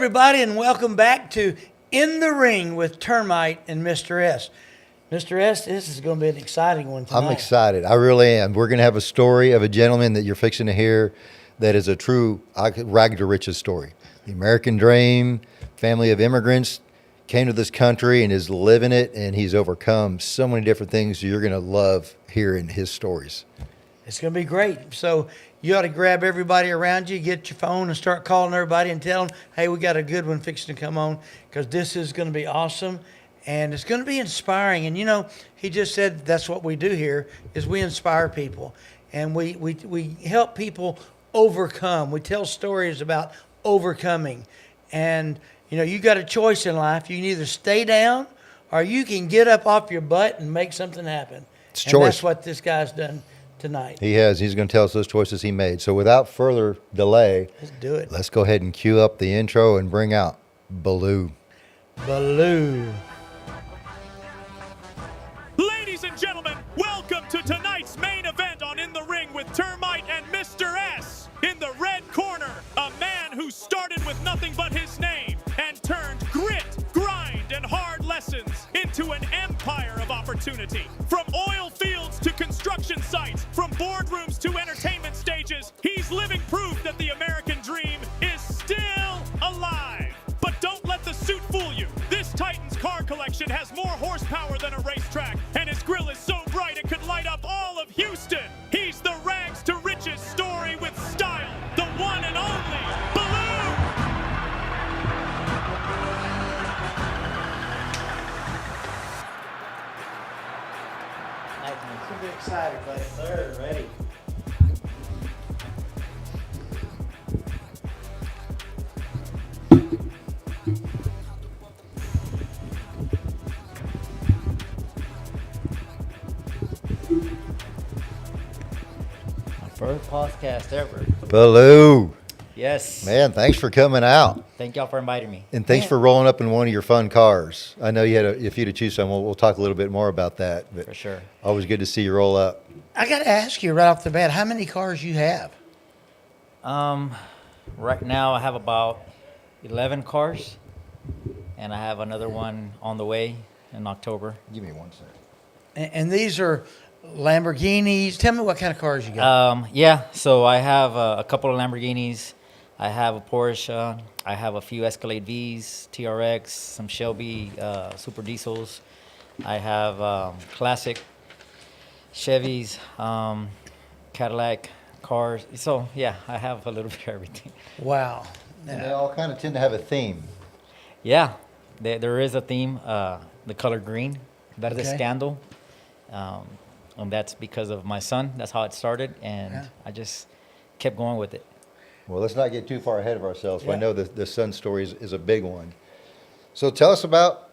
everybody, and welcome back to In the Ring with Termite and Mr. S. Mr. S, this is going to be an exciting one tonight. I'm excited. I really am. We're going to have a story of a gentleman that you're fixing to hear that is a true rag to riches story. The American dream, family of immigrants, came to this country and is living it, and he's overcome so many different things you're going to love hearing his stories. It's going to be great. So you ought to grab everybody around you, get your phone, and start calling everybody and tell them, hey, we got a good one fixing to come on, because this is going to be awesome, and it's going to be inspiring. And, you know, he just said that's what we do here, is we inspire people, and we help people overcome. We tell stories about overcoming. And, you know, you got a choice in life. You can either stay down or you can get up off your butt and make something happen. It's and choice. That's what this guy's done tonight. He has. He's going to tell us those choices he made. So without further delay, Let's do it. let's go ahead and cue up the intro and bring out Balu. Balu. Ladies and gentlemen, welcome to tonight's main event on In the Ring with Termite and Mr. S. In the red corner, a man who started with nothing but his name and turned grit, grind, and hard lessons into an empire of opportunity. From oil fields to construction sites, from boardrooms to entertainment stages, he's living proof that the American dream is still alive. But don't let the suit fool you. This Titan's car collection has more horsepower than a racetrack, and his grill is so bright it could light up all of Houston. He's the rags to riches story with style, the one and only Balu. I'm super excited, buddy. They're ready. First podcast ever. Balu. Yes. Man, thanks for coming out. Thank y'all for inviting me. And thanks for rolling up in one of your fun cars. I know you had a few to choose from. We'll talk a little bit more about that. But For sure. always good to see you roll up. I got to ask you right off the bat, how many cars you have? Right now I have about 11 cars, and I have another one on the way in October. Give me one second. And these are Lamborghinis. Tell me what kind of cars you got. Yeah, so I have a couple of Lamborghinis. I have a Porsche. I have a few Escalade Vs, TRX, some Shelby Super Diesels. I have classic Chevys, Cadillac cars. So, yeah, I have a little bit of everything. Wow. And they all kind of tend to have a theme. Yeah, there is a theme, the color green. That is Okay. a scandal. And that's because of my son. That's how it started, and Yeah. I just kept going with it. Well, let's not get too far ahead of ourselves. Yeah. I know the son story is a big one. So tell us about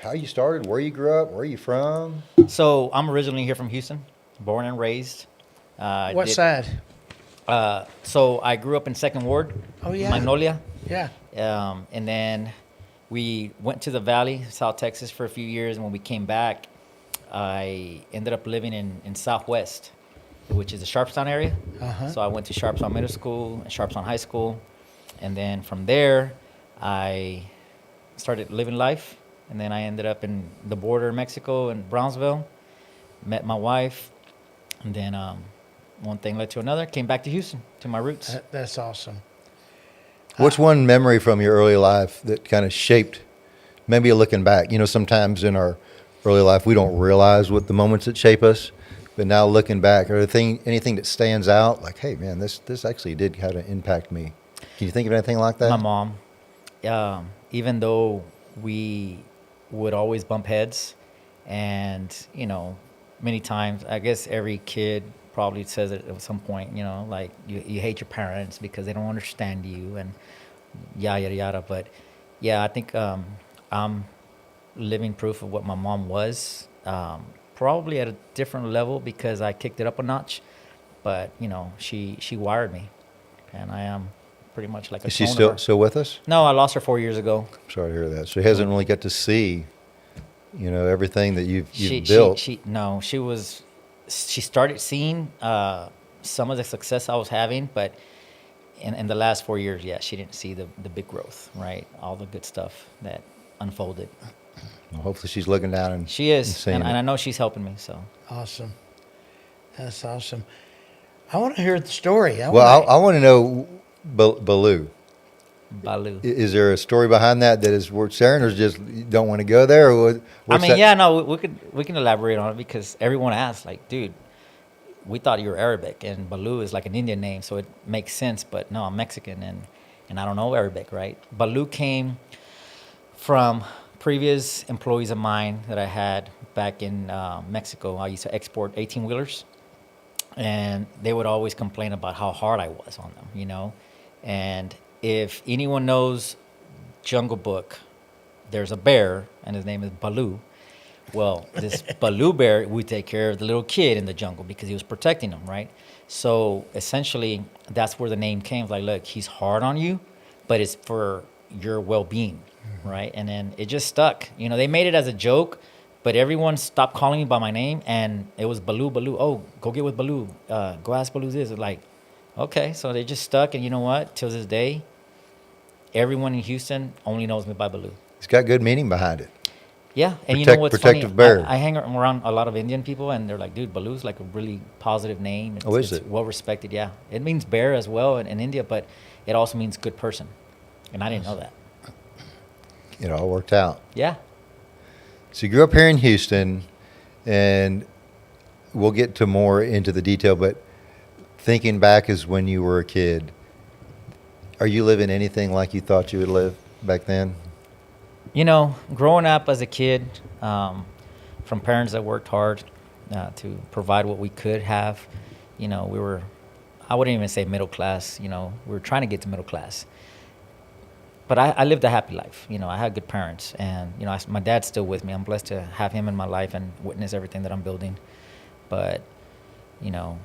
how you started, where you grew up, where you from. So I'm originally here from Houston, born and raised. What side? So I grew up in Second Ward, Oh, yeah. Magnolia. Yeah. And then we went to the Valley, South Texas, for a few years. And when we came back, I ended up living in Southwest, which is the Sharpstown area. Uh-huh. So I went to Sharpstown Middle School and Sharpstown High School. And then from there, I started living life. And then I ended up in the border of Mexico in Brownsville, met my wife. And then one thing led to another, came back to Houston, to my roots. That's awesome. What's one memory from your early life that kind of shaped, maybe looking back? You know, sometimes in our early life, we don't realize what the moments that shape us. But now looking back, are there anything that stands out? Like, hey, man, this actually did kind of impact me. Can you think of anything like that? My mom, even though we would always bump heads, and, you know, many times, I guess every kid probably says it at some point, you know, like you hate your parents because they don't understand you and yada, yada, yada. But, yeah, I think I'm living proof of what my mom was, probably at a different level because I kicked it up a notch. But, you know, she wired me, and I am pretty much like a Is she clone of her. still with us? No, I lost her 4 years ago. Sorry to hear that. So he hasn't really got to see, you know, everything that you've She built. she started seeing some of the success I was having, but in the last 4 years, yeah, she didn't see the big growth, right? All the good stuff that unfolded. Well, hopefully she's looking down and She is, seeing and it. I know she's helping me. So Awesome. That's awesome. I want to hear the story. Well, I want to know, Balu. Balu. Is there a story behind that is worth sharing, or just you don't want to go there? Or I what's mean, that? yeah, no, we can elaborate on it because everyone asks, like, dude, we thought you were Arabic, and Balu is like an Indian name, so it makes sense. But no, I'm Mexican, and I don't know Arabic, right? Balu came from previous employees of mine that I had back in Mexico. I used to export 18-wheelers, and they would always complain about how hard I was on them, you know? And if anyone knows Jungle Book, there's a bear, and his name is Balu. Well, this Balu bear would take care of the little kid in the jungle because he was protecting him, right? So essentially, that's where the name came. Like, look, he's hard on you, but it's for your well-being, right? And then it just stuck. You know, they made it as a joke, but everyone stopped calling me by my name, and it was Balu, Balu. Oh, go get with Balu. Go ask Balu this. Like, okay, so they just stuck, and you know what? Till this day, everyone in Houston only knows me by Balu. It's got good meaning behind it. Yeah, and you know what's protective funny? bear. I hang around a lot of Indian people, and they're like, "Dude, Balu's like a really positive name. It's, Is it's it? well respected." Yeah, it means bear as well in India, but it also means good person, and I didn't know that. It all worked out. Yeah, So you grew up here in Houston, and we'll get to more into the detail, but thinking back as when you were a kid, are you living anything like you thought you would live back then? you know, growing up as a kid, from parents that worked hard to provide what we could have, you know, we were, I wouldn't even say middle class. You know, we were trying to get to middle class. But I lived a happy life. You know, I had good parents, and you know, my dad's still with me. I'm blessed to have him in my life and witness everything that I'm building. But you know,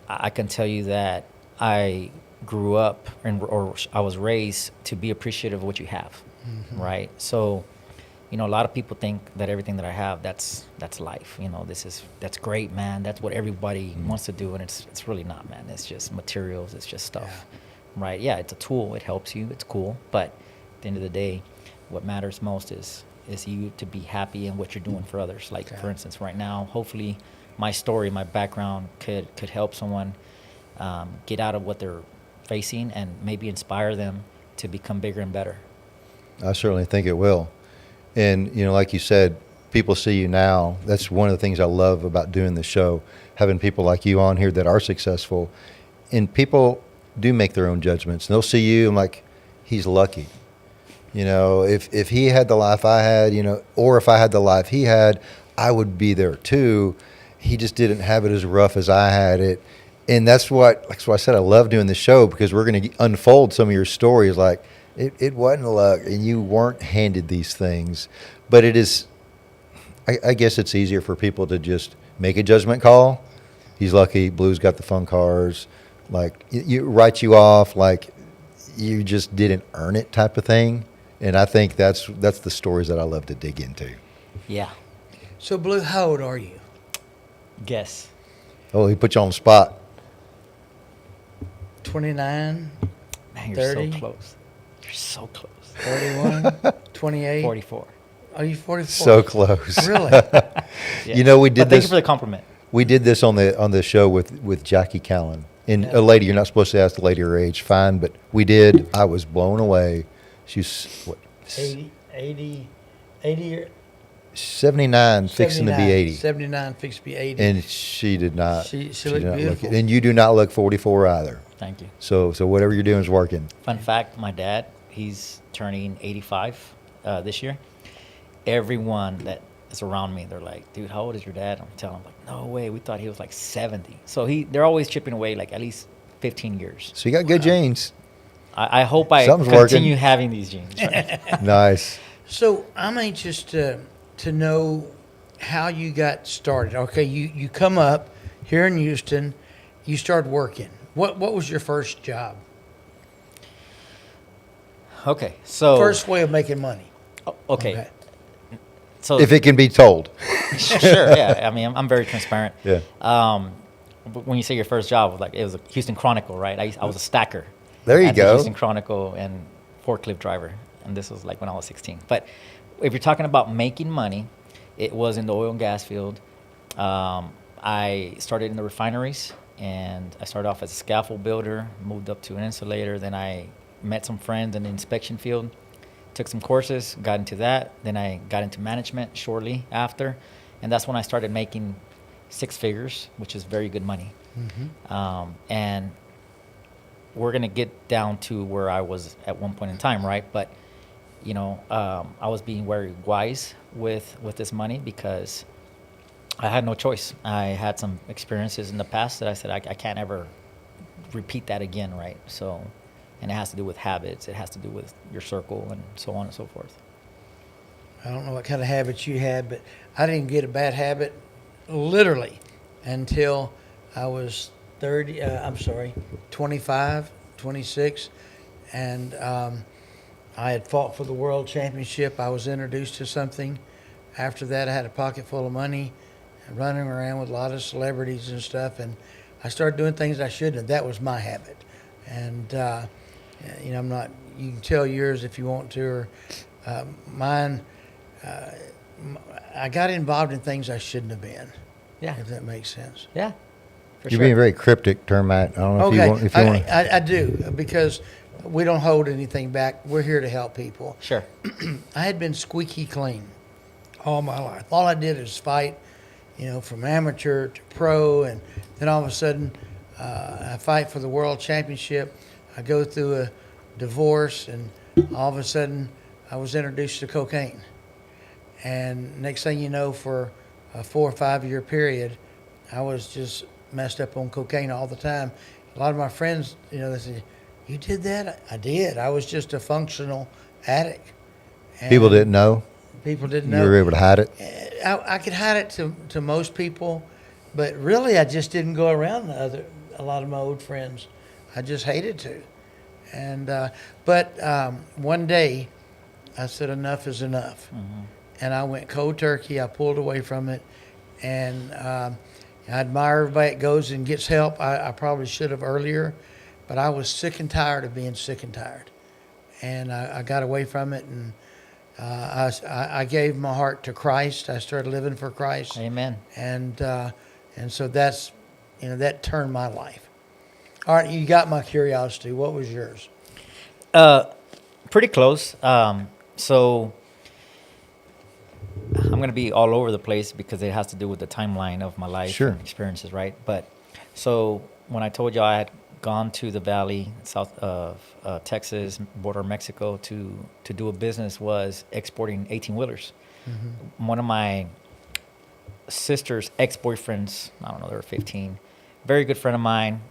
I can tell you that I grew up or I was raised to be appreciative of what you have, right? So, you know, a lot of people think that everything that I have, that's life. You know, that's great, man. That's what everybody wants to do, and it's really not, man. It's just materials. It's just stuff, right? Yeah, it's a tool. It helps you. It's cool, but at the end of the day, what matters most is you to be happy in what you're doing for others. Like, for instance, right now, hopefully my story, my background could help someone get out of what they're facing and maybe inspire them to become bigger and better. I certainly think it will. And, you know, like you said, people see you now. That's one of the things I love about doing the show, having people like you on here that are successful. And people do make their own judgments. And they'll see you and like, he's lucky. You know, if he had the life I had, you know, or if I had the life he had, I would be there too. He just didn't have it as rough as I had it. And that's why I said I love doing the show, because we're going to unfold some of your stories. Like, it wasn't luck, and you weren't handed these things. But it is, I guess it's easier for people to just make a judgment call. He's lucky, Blue's got the fun cars. Like, you write you off like you just didn't earn it type of thing. And I think that's the stories that I love to dig into. Yeah. So, Blue, how old are you? Guess. Oh, he put you on the spot. 29, Man, you're 30? so close. You're so close. 31, 28? 44. Are you 44? So close. Really? Yeah. You know, we did But thank this. you for the compliment. We did this on the show with Jackie Callan. And a lady, you're not supposed to ask the lady her age, fine, but we did. I was blown away. She's, what, 80 or 79, fixing to be 80. 79, fixed to be 80. And she did not. She did looked not beautiful. and you do not look 44 either. Thank you. So whatever you're doing is working. Fun fact, my dad, he's turning 85 this year. Everyone that is around me, they're like, dude, how old is your dad? I'm telling them, like, no way, we thought he was like 70. So they're always chipping away like at least 15 years. So you got good genes. I hope I Something's continue working. having these genes. Right? Nice. So I'm anxious to know how you got started. Okay, you come up here in Houston, you started working. What was your first job? Okay, so First way of making money. okay. So If it can be told. sure, yeah. I mean, I'm very transparent. Yeah. But when you say your first job, like it was a Houston Chronicle, right? I was a stacker. There you at the go. Houston Chronicle and forklift driver. And this was like when I was 16. But if you're talking about making money, it was in the oil and gas field. I started in the refineries, and I started off as a scaffold builder, moved up to an insulator. Then I met some friends in the inspection field, took some courses, got into that. Then I got into management shortly after. And that's when I started making six figures, which is very good money. And we're going to get down to where I was at one point in time, right? But, you know, I was being very wise with this money because I had no choice. I had some experiences in the past that I said I can't ever repeat that again, right? So, and it has to do with habits. It has to do with your circle and so on and so forth. I don't know what kind of habits you had, but I didn't get a bad habit literally until I was 25, 26. And I had fought for the world championship. I was introduced to something. After that, I had a pocket full of money, running around with a lot of celebrities and stuff. And I started doing things I shouldn't have. That was my habit. And, you know, I'm not, you can tell yours if you want to, or mine. I got involved in things I shouldn't have been. Yeah. If that makes sense. Yeah. For You're sure. being very cryptic, Termite. I don't know if you want. I do, because we don't hold anything back. We're here to help people. Sure. I had been squeaky clean all my life. All I did is fight, you know, from amateur to pro, and then all of a sudden I fight for the world championship. I go through a divorce, and all of a sudden I was introduced to cocaine. And next thing you know, for a 4 or 5 year period, I was just messed up on cocaine all the time. A lot of my friends, you know, they said, "You did that?" I did. I was just a functional addict. And People didn't know. People didn't You know. were able to hide it. I could hide it to most people, but really I just didn't go around a lot of my old friends. I just hated to. And but one day I said enough is enough. And I went cold turkey. I pulled away from it, and I admire everybody that goes and gets help. I probably should have earlier, but I was sick and tired of being sick and tired, and I got away from it, and I gave my heart to Christ. I started living for Christ. Amen. And so that's, you know, that turned my life. All right, you got my curiosity. What was yours? Pretty close. So I'm going to be all over the place because it has to do with the timeline of my life Sure. and experiences, right? But so when I told you I had gone to the valley, south of Texas, border of Mexico, to do a business was exporting 18-wheelers. One of my sister's ex-boyfriends, I don't know, they were 15, very good friend of mine.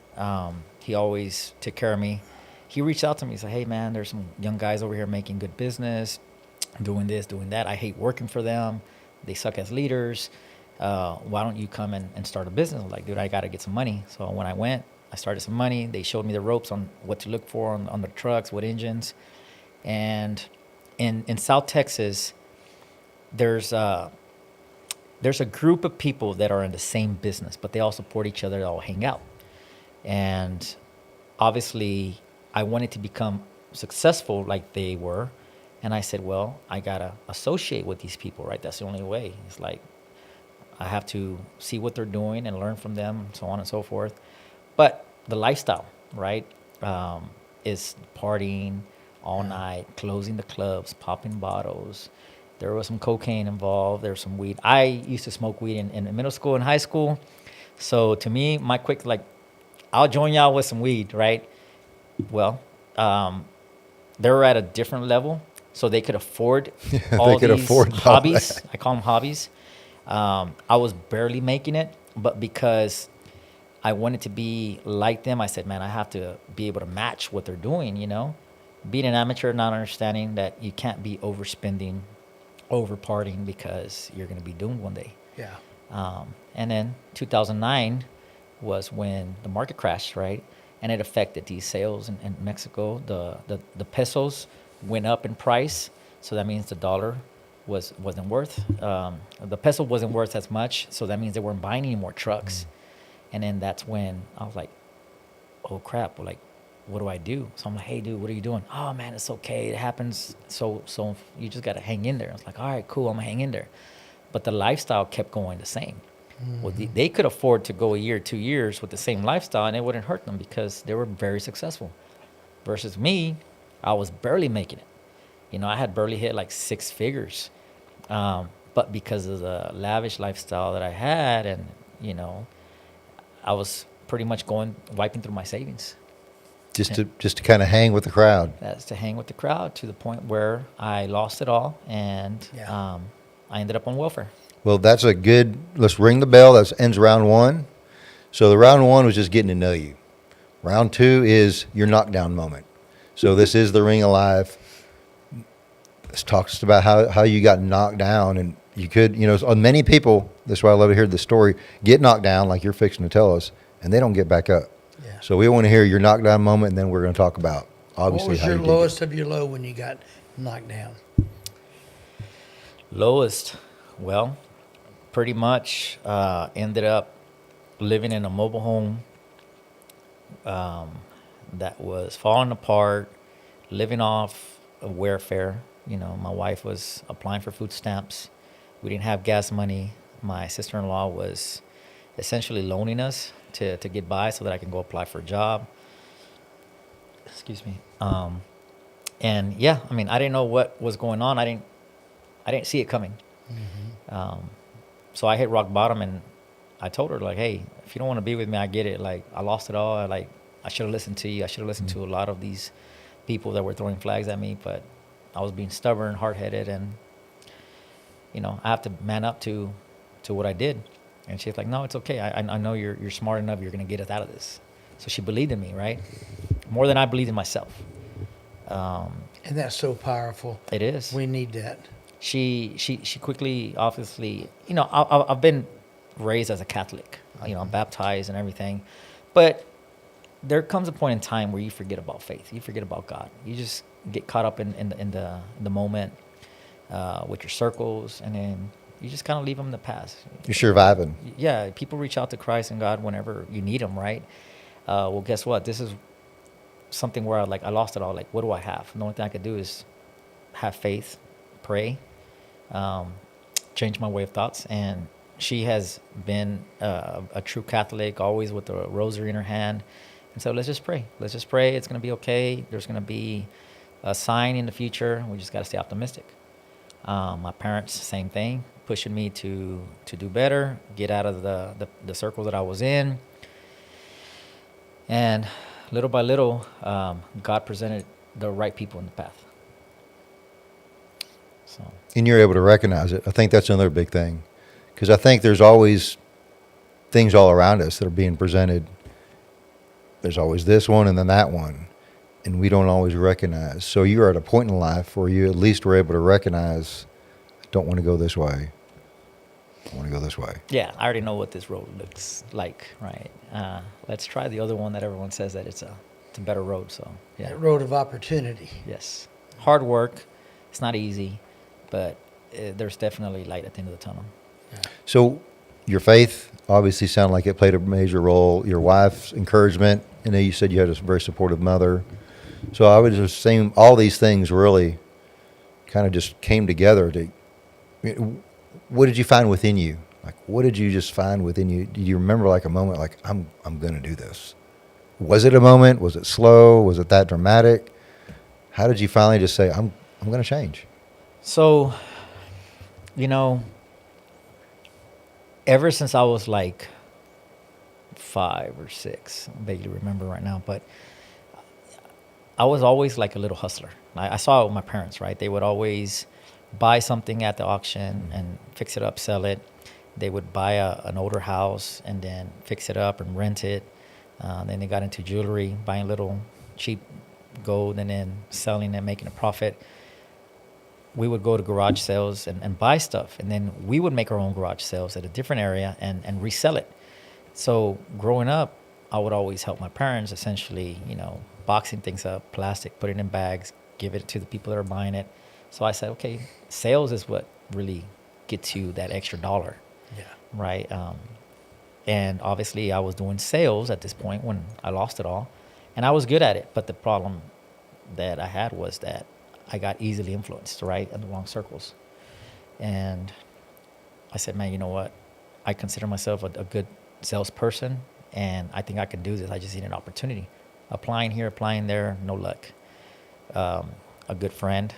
He always took care of me. He reached out to me. He said, "Hey, man, there's some young guys over here making good business, doing this, doing that. I hate working for them. They suck as leaders. Why don't you come and start a business?" I'm like, "Dude, I got to get some money." So when I went, I started some money. They showed me the ropes on what to look for on the trucks, what engines. And in South Texas, there's a group of people that are in the same business, but they all support each other. They all hang out. And obviously, I wanted to become successful like they were. And I said, well, I got to associate with these people, right? That's the only way. It's like I have to see what they're doing and learn from them, and so on and so forth. But the lifestyle, right, is partying all night, closing the clubs, popping bottles. There was some cocaine involved. There was some weed. I used to smoke weed in middle school and high school. So to me, my quick, like, I'll join y'all with some weed, right? Well, they were at a different level, so they could afford all could these afford all hobbies. that. I call them hobbies. I was barely making it, but because I wanted to be like them, I said, man, I have to be able to match what they're doing, you know? Being an amateur, not understanding that you can't be overspending, over partying, because you're going to be doomed one day. Yeah. And then 2009 was when the market crashed, right? And it affected these sales in Mexico. The pesos went up in price, so that means the dollar wasn't worth. The peso wasn't worth as much, so that means they weren't buying any more trucks. And then that's when I was like, oh crap, like what do I do? So I'm like, hey, dude, what are you doing? Oh, man, it's okay. It happens. So you just got to hang in there. I was like, all right, cool. I'm going to hang in there. But the lifestyle kept going the same. Well, they could afford to go a year, 2 years with the same lifestyle, and it wouldn't hurt them because they were very successful. Versus me, I was barely making it. You know, I had barely hit like 6 figures. But because of the lavish lifestyle that I had, and, you know, I was pretty much wiping through my savings. Just to kind of hang with the crowd. That's to hang with the crowd to the point where I lost it all, and Yeah. I ended up on welfare. Well, that's a good, let's ring the bell. That ends round 1. So the round 1 was just getting to know you. Round 2 is your knockdown moment. So this is the Ring Alive. This talks about how you got knocked down, and you could, you know, many people, that's why I love to hear the story, get knocked down like you're fixing to tell us, and they don't get back up. Yeah. So we want to hear your knockdown moment, and then we're going to talk about, obviously, What was how your you did it. lowest of your low when you got knocked down? Lowest, well, pretty much ended up living in a mobile home that was falling apart, living off of welfare. You know, my wife was applying for food stamps. We didn't have gas money. My sister-in-law was essentially loaning us to get by so that I can go apply for a job. Excuse me. And yeah, I mean, I didn't know what was going on. I didn't see it coming. So I hit rock bottom, and I told her, like, hey, if you don't want to be with me, I get it. Like, I lost it all. I should have listened to you. I should have listened to a lot of these people that were throwing flags at me, but I was being stubborn, hard-headed, and, you know, I have to man up to what I did. And she's like, no, it's okay. I know you're smart enough. You're going to get us out of this. So she believed in me, right? More than I believed in myself. And that's so powerful. It is. We need that. She quickly, obviously, you know, I've been raised as a Catholic, you know, I'm baptized and everything, but there comes a point in time where you forget about faith, you forget about God, you just get caught up in the moment with your circles, and then you just kind of leave them in the past. You're surviving. Yeah, people reach out to Christ and God whenever you need them, right? Well, guess what? This is something where I lost it all. Like, what do I have? The only thing I could do is have faith, pray, change my way of thoughts. And she has been a true Catholic, always with the rosary in her hand. And so let's just pray. Let's just pray. It's going to be okay. There's going to be a sign in the future. We just got to stay optimistic. My parents, same thing, pushing me to do better, get out of the circle that I was in. And little by little, God presented the right people in the path. So. And you're able to recognize it. I think that's another big thing. Because I think there's always things all around us that are being presented. There's always this one and then that one. And we don't always recognize. So you're at a point in life where you at least were able to recognize, I don't want to go this way. I want to go this way. Yeah, I already know what this road looks like, right? Let's try the other one that everyone says that it's a better road. So, yeah. That road of opportunity. Yes. Hard work. It's not easy, but there's definitely light at the end of the tunnel. So your faith obviously sounded like it played a major role. Your wife's encouragement. I know you said you had a very supportive mother. So I would just say all these things really kind of just came together. What did you find within you? Like, what did you just find within you? Do you remember like a moment like, I'm going to do this? Was it a moment? Was it slow? Was it that dramatic? How did you finally just say, I'm going to change? So, you know, ever since I was like 5 or 6, I vaguely remember right now, but I was always like a little hustler. I saw it with my parents, right? They would always buy something at the auction and fix it up, sell it. They would buy an older house and then fix it up and rent it. Then they got into jewelry, buying little cheap gold and then selling and making a profit. We would go to garage sales and buy stuff. And then we would make our own garage sales at a different area and resell it. So growing up, I would always help my parents, essentially, you know, boxing things up, plastic, put it in bags, give it to the people that are buying it. So I said, okay, sales is what really gets you that extra dollar. Yeah. Right. And obviously I was doing sales at this point when I lost it all. And I was good at it, but the problem that I had was that I got easily influenced, right, in the wrong circles. And I said, man, you know what? I consider myself a good salesperson, and I think I can do this. I just need an opportunity. Applying here, applying there, no luck. A good friend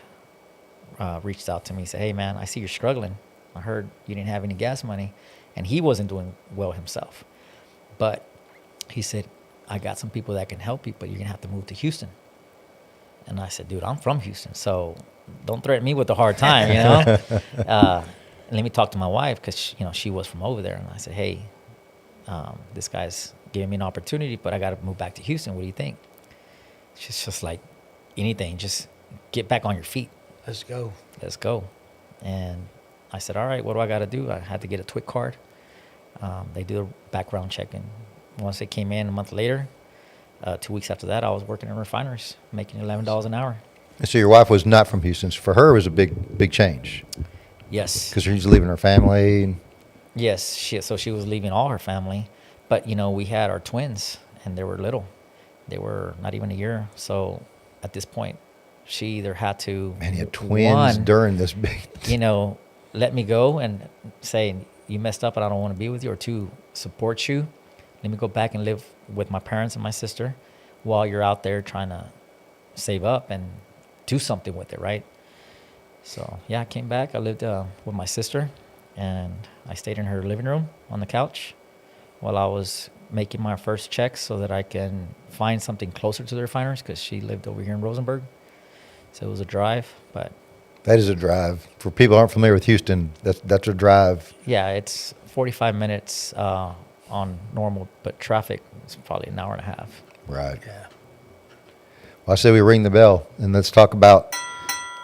reached out to me and said, hey, man, I see you're struggling. I heard you didn't have any gas money. And he wasn't doing well himself. But he said, I got some people that can help you, but you're going to have to move to Houston. And I said, dude, I'm from Houston, so don't threaten me with a hard time, you know? Let me talk to my wife, because, you know, she was from over there. And I said, hey, this guy's giving me an opportunity, but I got to move back to Houston. What do you think? She's just like, anything, just get back on your feet. Let's go. Let's go. And I said, all right, what do I got to do? I had to get a TWIC card. They do a background check. And once it came in a month later, 2 weeks after that, I was working in refineries, making $11 an hour. And so your wife was not from Houston. So for her, it was a big change. Yes. Because she's leaving her family. Yes. So she was leaving all her family. But, you know, we had our twins, and they were little. They were not even a year. So at this point, she either had to... Man, you had twins during this big... You know, let me go and say, you messed up and I don't want to be with you, or two, support you. Let me go back and live with my parents and my sister while you're out there trying to save up and do something with it, right? So, yeah, I came back. I lived with my sister, and I stayed in her living room on the couch while I was making my first checks so that I can find something closer to the refiners, because she lived over here in Rosenberg. So it was a drive, but... That is a drive. For people who aren't familiar with Houston, that's a drive. Yeah, it's 45 minutes on normal, but traffic is probably an hour and a half. Right. Yeah. Well, I say we ring the bell, and let's talk about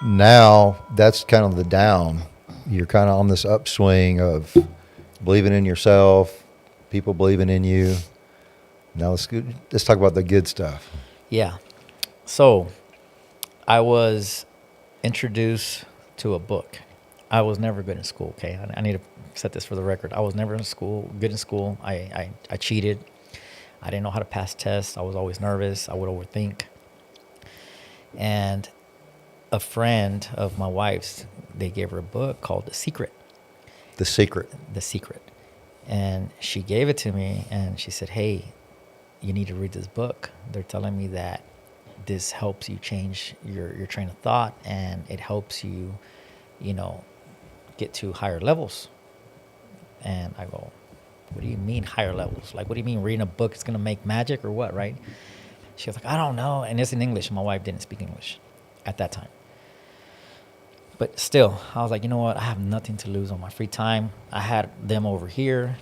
now. That's kind of the down. You're kind of on this upswing of believing in yourself, people believing in you. Now let's talk about the good stuff. Yeah. So I was introduced to a book. I was never good in school, okay? I need to set this for the record. I was never good in school. I cheated. I didn't know how to pass tests. I was always nervous. I would overthink. And a friend of my wife's, they gave her a book called The Secret. The Secret. The Secret. And she gave it to me, and she said, hey, you need to read this book. They're telling me that this helps you change your train of thought, and it helps you, you know, get to higher levels. And I go, what do you mean higher levels? Like, what do you mean reading a book is going to make magic or what, right? She was like, I don't know. And it's in English. My wife didn't speak English at that time. But still, I was like, you know what? I have nothing to lose on my free time. I had them over here.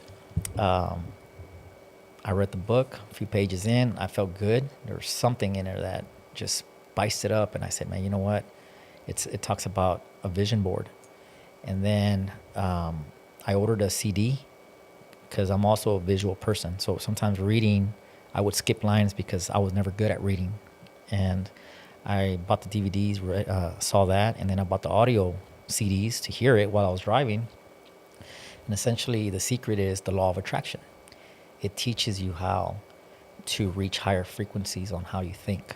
I read the book, a few pages in. I felt good. There was something in there that just spiced it up. And I said, man, you know what? It talks about a vision board. And then I ordered a CD, because I'm also a visual person. So sometimes reading, I would skip lines because I was never good at reading. And I bought the DVDs, saw that, and then I bought the audio CDs to hear it while I was driving. And essentially, the secret is the law of attraction. It teaches you how to reach higher frequencies on how you think.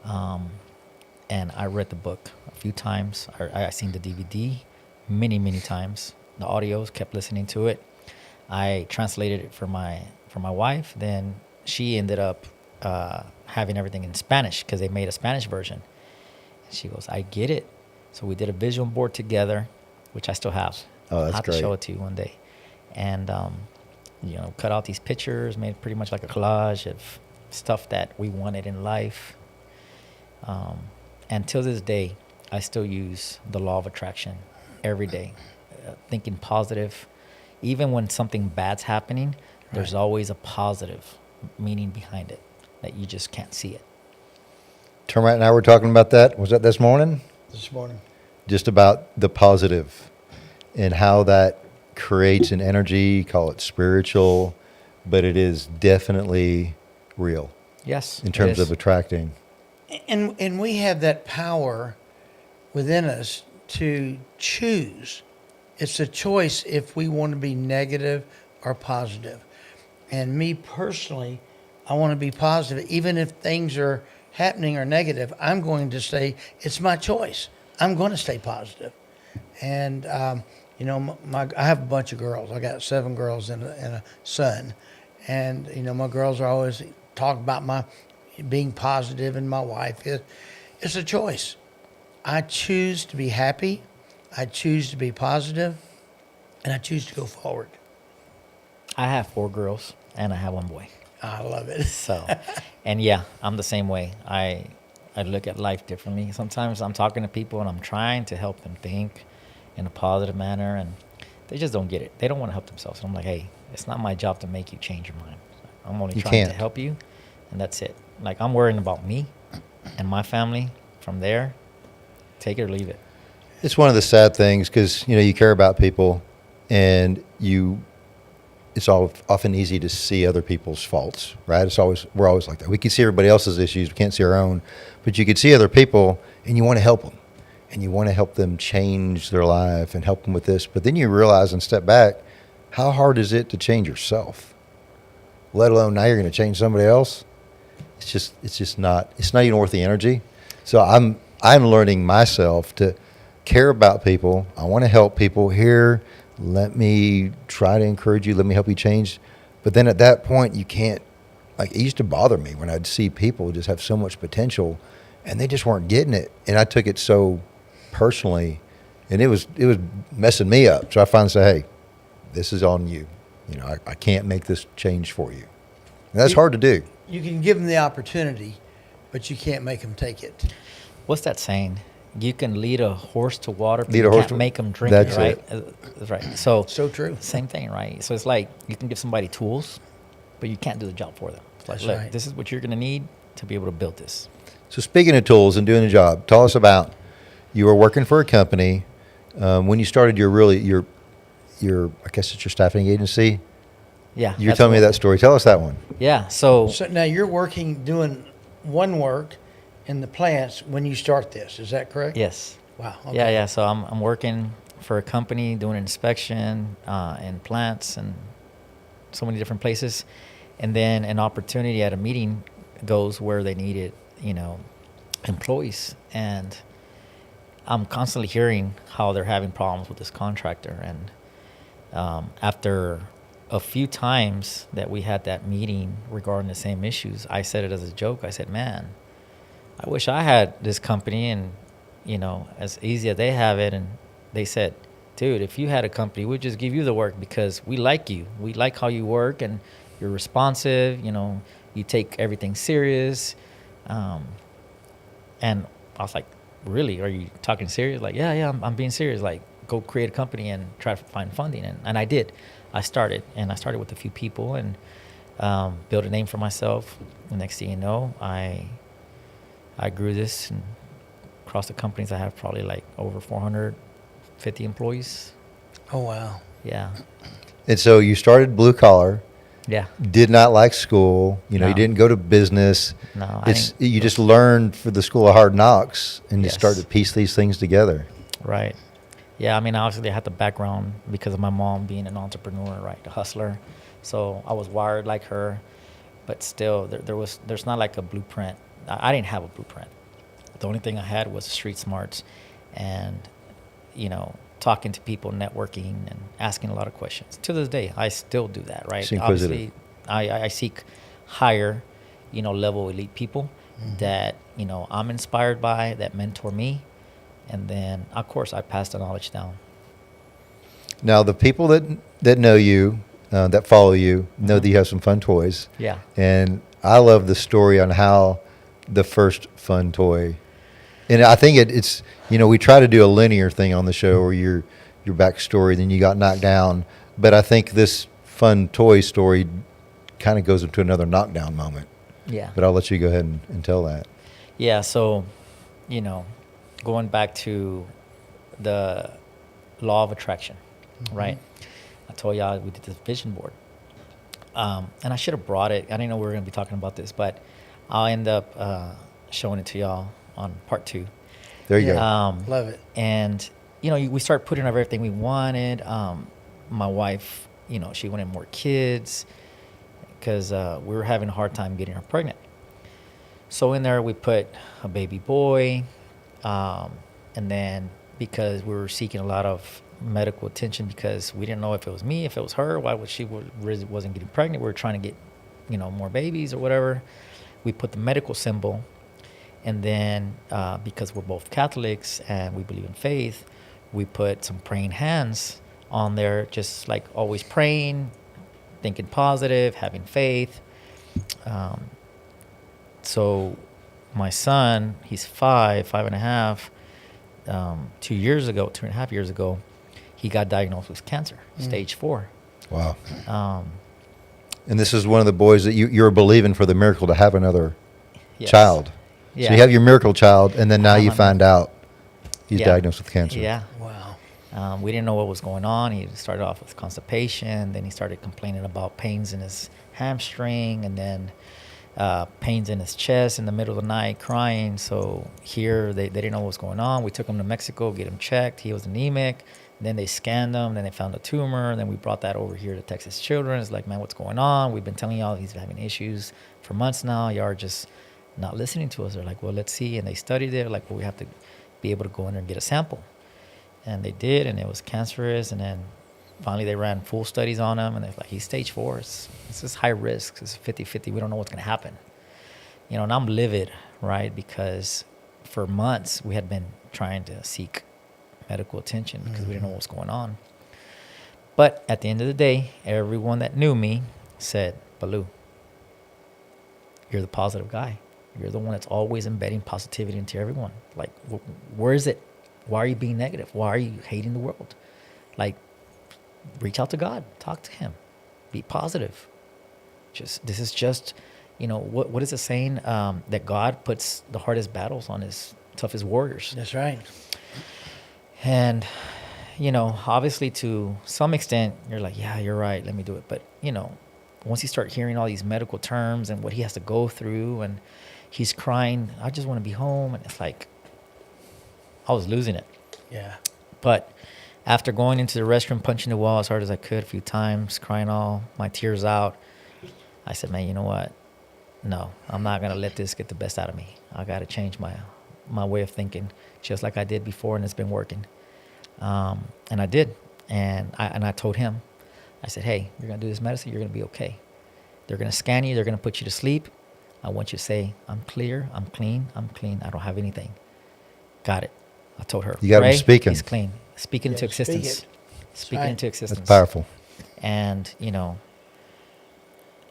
And I read the book a few times. I seen the DVD many times. The audios, kept listening to it. I translated it for my wife. Then she ended up having everything in Spanish, because they made a Spanish version. And she goes, I get it. So we did a vision board together, which I still have. Oh, that's I'll have great. to show it to you one day. And you know, cut out these pictures, made pretty much like a collage of stuff that we wanted in life. And till this day, I still use the law of attraction every day, thinking positive. Even when something bad's happening, there's always a positive meaning behind it that you just can't see it. Termite and I were talking about that. Was that this morning? This morning. Just about the positive and how that creates an energy, call it spiritual, but it is definitely real Yes. in terms of attracting. And we have that power within us to choose. It's a choice if we want to be negative or positive. And me personally, I want to be positive. Even if things are happening or negative, I'm going to stay, it's my choice. I'm going to stay positive. And, you know, I have a bunch of girls. I got 7 girls and a son. And, you know, my girls are always talking about my being positive, and my wife. It's a choice. I choose to be happy. I choose to be positive, and I choose to go forward. I have 4 girls and I have 1 boy. I love it. So, and yeah, I'm the same way. I look at life differently. Sometimes I'm talking to people and I'm trying to help them think in a positive manner, and they just don't get it. They don't want to help themselves. So I'm like, hey, it's not my job to make you change your mind. I'm only trying to help you, and that's it. Like, I'm worrying about me and my family. From there, take it or leave it. It's one of the sad things because, you know, you care about people, and it's often easy to see other people's faults, right? We're always like that. We can see everybody else's issues. We can't see our own, but you can see other people and you want to help them, and you want to help them change their life and help them with this. But then you realize and step back, how hard is it to change yourself? Let alone now you're going to change somebody else. It's not even worth the energy. So I'm learning myself to care about people. I want to help people here. Let me try to encourage you. Let me help you change. But then at that point, you can't, like, it used to bother me when I'd see people just have so much potential and they just weren't getting it. And I took it so personally, and it was messing me up. So I finally say, hey, this is on you. You know, I can't make this change for you. And that's hard to do. You can give them the opportunity, but you can't make them take it. What's that saying? You can lead a horse to water, but Lead a you horse can't to- make them drink That's it, right? it. That's right. So True. same thing, right? So it's like you can give somebody tools, but you can't do the job for them. It's like, That's look, right. this is what you're going to need to be able to build this. So speaking of tools and doing the job, tell us about, you were working for a company. When you started your I guess it's your staffing agency. Yeah. You're that's telling me what- that story. Tell us that one. Yeah. So So now you're doing one work in the plants when you start this. Is that correct? yes. Wow. Okay. Yeah. So I'm working for a company doing inspection in plants and so many different places, and then an opportunity at a meeting goes where they needed, you know, employees, and I'm constantly hearing how they're having problems with this contractor. And after a few times that we had that meeting regarding the same issues, I said it as a joke. I said, man, I wish I had this company and, you know, as easy as they have it. And they said, dude, if you had a company, we'd just give you the work because we like you. We like how you work and you're responsive, you know, you take everything serious. And I was like, really? Are you talking serious? Like, yeah, I'm being serious. Like, go create a company and try to find funding. And I did. I started with a few people and built a name for myself. The next thing you know, I grew this, and across the companies I have probably like over 450 employees. Oh, wow. Yeah. And so you started blue collar, Yeah. did not like school. You know, you No. didn't go to business. No, You just learned for the school of hard knocks, and you Yes. started to piece these things together. Right. Yeah, I mean, obviously I had the background because of my mom being an entrepreneur, right, a hustler. So I was wired like her, but still, there's not like a blueprint. I didn't have a blueprint. The only thing I had was street smarts, and, you know, talking to people, networking, and asking a lot of questions. To this day, I still do that, right? It's inquisitive. Obviously, I seek higher, you know, level elite people that, you know, I'm inspired by, that mentor me. And then, of course, I pass the knowledge down. Now, the people that know you, that follow you, know that you have some fun toys. Yeah. And I love the story on how the first fun toy, and I think it's, you know, we try to do a linear thing on the show or your backstory, then you got knocked down. But I think this fun toy story kind of goes into another knockdown moment. Yeah. But I'll let you go ahead and tell that. Yeah, so, you know, going back to the law of attraction, right? I told y'all we did this vision board. And I should have brought it. I didn't know we were going to be talking about this, but I'll end up showing it to y'all on part 2. There you go. Love it. And, you know, we started putting up everything we wanted. My wife, you know, she wanted more kids. because we were having a hard time getting her pregnant. So in there we put a baby boy, and then because we were seeking a lot of medical attention because we didn't know if it was me, if it was her, why was she really wasn't getting pregnant. We were trying to get, more babies or whatever. We put the medical symbol, and then because we're both Catholics and we believe in faith, we put some praying hands on there, just like always praying, thinking positive, having faith. So my son, he's 5.5. 2.5 years ago, he got diagnosed with cancer, stage 4. Wow. And this is one of the boys that you're believing for the miracle to have another Yes. child. Yeah. So you have your miracle child, and then now you my find out he's Yeah. diagnosed with cancer. Yeah. Wow. We didn't know what was going on. He started off with constipation. Then he started complaining about pains in his hamstring, and then pains in his chest in the middle of the night, crying. So here they didn't know what was going on. We took him to Mexico, get him checked. He was anemic. Then they scanned him. Then they found a tumor. Then we brought that over here to Texas Children's. Like, man, what's going on? We've been telling y'all he's having issues for months now. Y'all are just not listening to us. They're like, well, let's see. And they studied it. Like, well, we have to be able to go in there and get a sample. And they did, and it was cancerous. And then finally they ran full studies on him, and they're like, he's stage 4. It's just high risk. It's 50-50. We don't know what's going to happen. And I'm livid, right? Because for months we had been trying to seek medical attention because we didn't know what was going on. But at the end of the day, everyone that knew me said, Balu, you're the positive guy. You're the one that's always embedding positivity into everyone. Like, where is it? Why are you being negative? Why are you hating the world? Like, reach out to God. Talk to him. Be positive. This is just, what is the saying? That God puts the hardest battles on his toughest warriors. That's right. And, obviously to some extent, you're like, yeah, you're right. Let me do it. But, once you start hearing all these medical terms and what he has to go through, and he's crying, I just want to be home. And it's like, I was losing it. Yeah. But after going into the restroom, punching the wall as hard as I could a few times, crying all my tears out, I said, man, you know what? No, I'm not going to let this get the best out of me. I got to change my way of thinking, just like I did before, and it's been working. And I did. And I told him, I said, hey, you're going to do this medicine, you're going to be okay. They're going to scan you, they're going to put you to sleep. I want you to say, I'm clear, I'm clean, I don't have anything. Got it. I told her. You got him Pray, speaking. He's clean. Speak into existence. Speak it. Speaking right. into existence. That's powerful. And,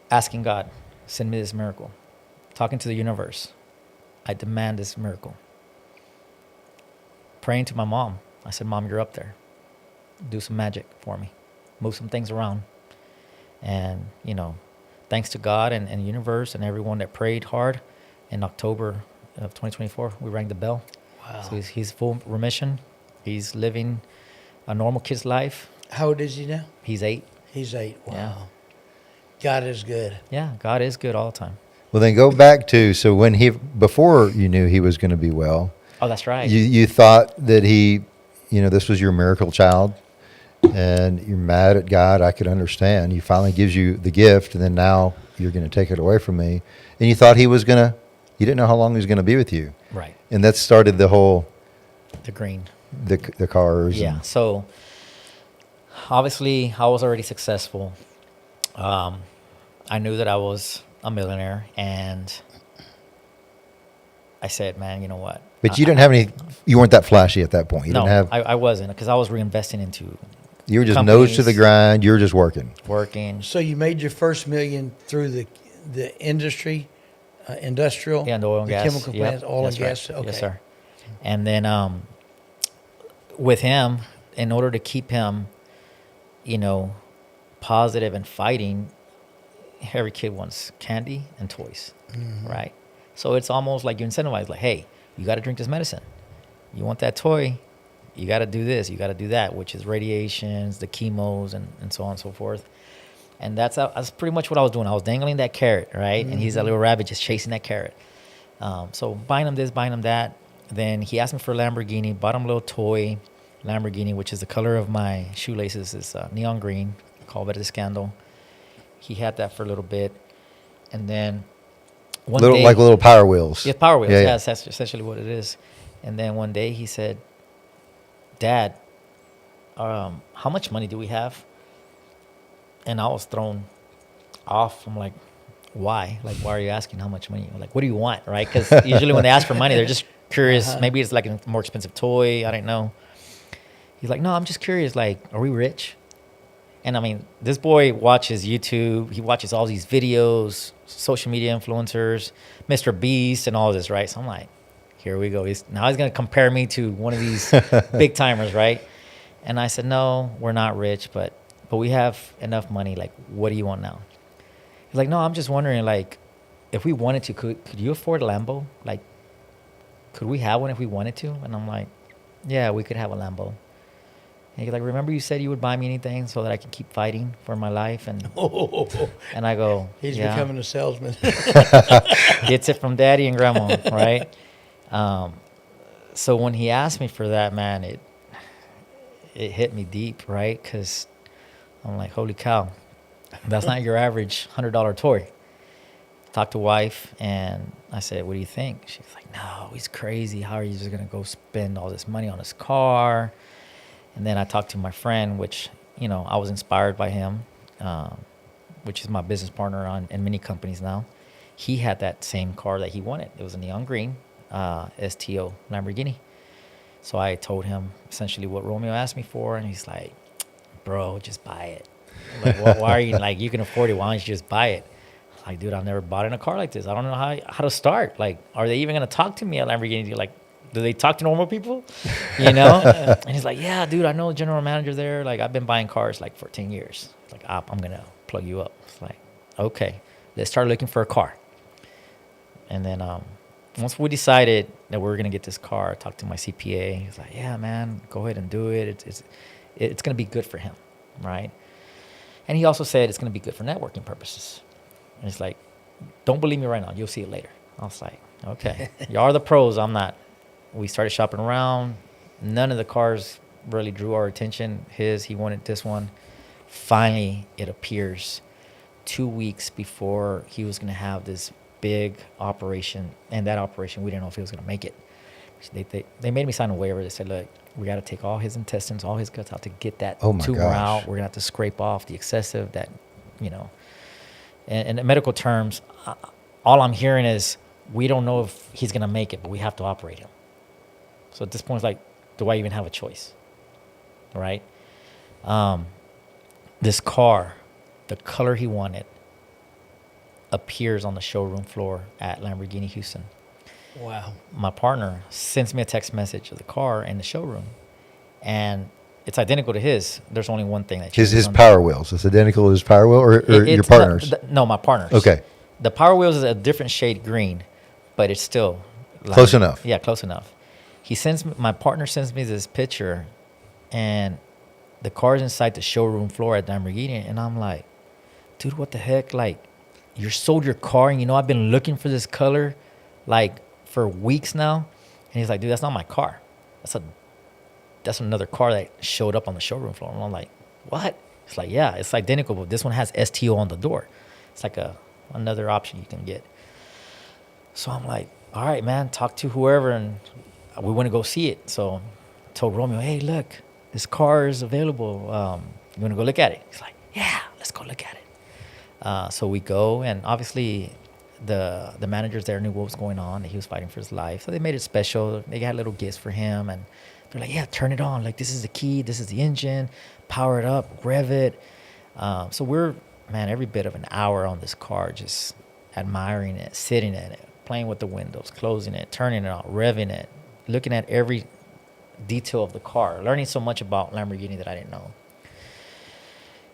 asking God, send me this miracle. Talking to the universe. I demand this miracle. Praying to my mom. I said, Mom, you're up there. Do some magic for me. Move some things around. And, thanks to God and the universe and everyone that prayed hard, in October of 2024, we rang the bell. Wow. So he's full remission. He's living a normal kid's life. How old is he now? He's 8. He's 8. Wow. Yeah. God is good. Yeah, God is good all the time. Well, then go back to, so before you knew he was going to be well, Oh, that's right. you thought that this was your miracle child, and you're mad at God. I could understand. He finally gives you the gift, and then now you're going to take it away from me. And you thought you didn't know how long he was going to be with you. Right. And that started the whole, The green. the cars. Yeah. So obviously I was already successful. I knew that I was a millionaire, and I said, man, you know what? But you didn't have you weren't that flashy at that point. You No, didn't have, I wasn't, because I was reinvesting into you were just nose to the companies. grind. You were just working. working. So you made your first million through the industry, industrial, Yeah, and the oil and the gas. chemical Yep, plants, oil that's and gas. right. Okay. Yes, sir. And then with him, in order to keep him, positive and fighting, every kid wants candy and toys, right? So it's almost like you incentivize, like, hey, you got to drink this medicine. You want that toy, you got to do this, you got to do that, which is radiations, the chemos, and so on and so forth. And that's pretty much what I was doing. I was dangling that carrot, right? And he's a little rabbit just chasing that carrot. So buying him this, buying him that. Then he asked me for a Lamborghini, bought him a little toy Lamborghini, which is the color of my shoelaces, is neon green, called it a Scandal. He had that for a little bit. And then one Little, day, like little Power Wheels. yeah, Power Wheels. Yeah, Yeah, yeah. that's essentially what it is. And then one day he said, "Dad, how much money do we have?" And I was thrown off. I'm like, "Why? Like, why are you asking how much money? Like, what do you want, right?" Because usually when they ask for money, they're just curious. Maybe it's like a more expensive toy. I don't know. He's like, "No, I'm just curious. Like, are we rich?" And I mean, this boy watches YouTube. He watches all these videos, social media influencers, Mr. Beast, and all this, right? So I'm like, here we go. Now he's going to compare me to one of these big timers, right? And I said, no, we're not rich, but we have enough money. Like, what do you want now? He's like, no, I'm just wondering, like, if we wanted to, could you afford a Lambo? Like, could we have one if we wanted to? And I'm like, yeah, we could have a Lambo. And he's like, remember you said you would buy me anything so that I can keep fighting for my life? And and I go, He's yeah. becoming a salesman. Gets it from daddy and grandma, right? So when he asked me for that, man, it hit me deep, right? Because I'm like, holy cow, that's not your average $100 toy. Talked to wife, and I said, what do you think? She's like, no, he's crazy. How are you just going to go spend all this money on his car? And then I talked to my friend, which, you know, I was inspired by him, which is my business partner in many companies now. He had that same car that he wanted. It was a neon green STO Lamborghini. So I told him essentially what Romeo asked me for, and he's like, bro, just buy it. I'm like, why are you, like, you can afford it, why don't you just buy it? I'm like, dude, I've never bought in a car like this. I don't know how to start. Like, are they even going to talk to me at Lamborghini? Like, do they talk to normal people? You know? And he's like, yeah, dude, I know a general manager there. Like, I've been buying cars like for 10 years. It's like, I'm going to plug you up. It's like, okay, let's start looking for a car. And then once we decided that we were going to get this car, I talked to my CPA. He's like, yeah, man, go ahead and do it. It's going to be good for him, right? And he also said it's going to be good for networking purposes. And he's like, don't believe me right now. You'll see it later. I was like, okay, y'all are the pros. I'm not. We started shopping around. None of the cars really drew our attention. He wanted this one. Finally, it appears 2 weeks before he was going to have this big operation. And that operation, we didn't know if he was going to make it. They made me sign a waiver. They said, look, we got to take all his intestines, all his guts out to get that tumor out. We're going to have to scrape off the excessive that, you know. And in medical terms, all I'm hearing is we don't know if he's going to make it, but we have to operate him. So at this point, it's like, do I even have a choice? Right? This car, the color he wanted, appears on the showroom floor at Lamborghini Houston. Wow. My partner sends me a text message of the car in the showroom, and it's identical to his. There's only one thing that His Power Wheels. It's identical to his Power Wheel, or your partner's? No, my partner's. Okay. The Power Wheels is a different shade green, but it's still Close enough. Yeah, close enough. My partner sends me this picture, and the car's inside the showroom floor at Lamborghini, and I'm like, dude, what the heck? Like, you sold your car, and I've been looking for this color, like, for weeks now. And he's like, dude, that's not my car. That's another car that showed up on the showroom floor. And I'm like, what? It's like, yeah, it's identical, but this one has STO on the door. It's like another option you can get. So I'm like, all right, man, talk to whoever, and we want to go see it. So I told Romeo, hey, look, this car is available. You want to go look at it? He's like, yeah, let's go look at it. So we go, and obviously the managers there knew what was going on, that he was fighting for his life. So they made it special. They had little gifts for him, and they're like, yeah, turn it on. Like, this is the key. This is the engine. Power it up. Rev it. So we're, man, every bit of an hour on this car, just admiring it, sitting in it, playing with the windows, closing it, turning it on, revving it, looking at every detail of the car, learning so much about Lamborghini that I didn't know.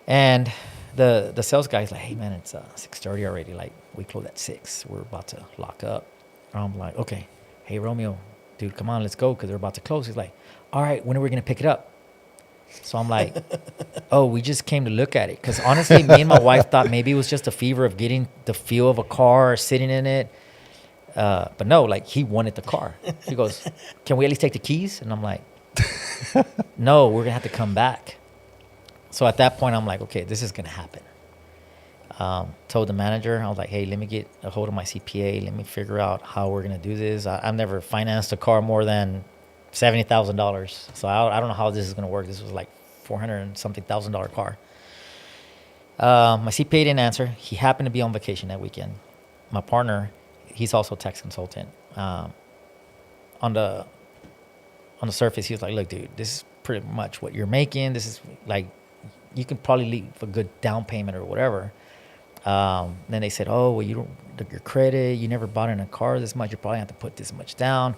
And the sales guy's like, hey, man, it's 6:30 already. Like, we close at 6. We're about to lock up. I'm like, okay. Hey, Romeo, dude, come on, let's go, because they're about to close. He's like, all right, when are we going to pick it up? So I'm like, oh, we just came to look at it. Because honestly, me and my wife thought maybe it was just a fever of getting the feel of a car, sitting in it. But no, like, he wanted the car. He goes, can we at least take the keys? And I'm like, no, we're going to have to come back. So at that point, I'm like, okay, this is going to happen. Told the manager, I was like, hey, let me get a hold of my CPA. Let me figure out how we're going to do this. I've never financed a car more than $70,000. So I don't know how this is going to work. This was like $400 and something thousand car. My CPA didn't answer. He happened to be on vacation that weekend. My partner, he's also a tax consultant. On the surface, he was like, look, dude, this is pretty much what you're making. This is like, you can probably leave a good down payment or whatever. Then they said, oh, well, you don't, your credit, you never bought in a car this much. You probably have to put this much down.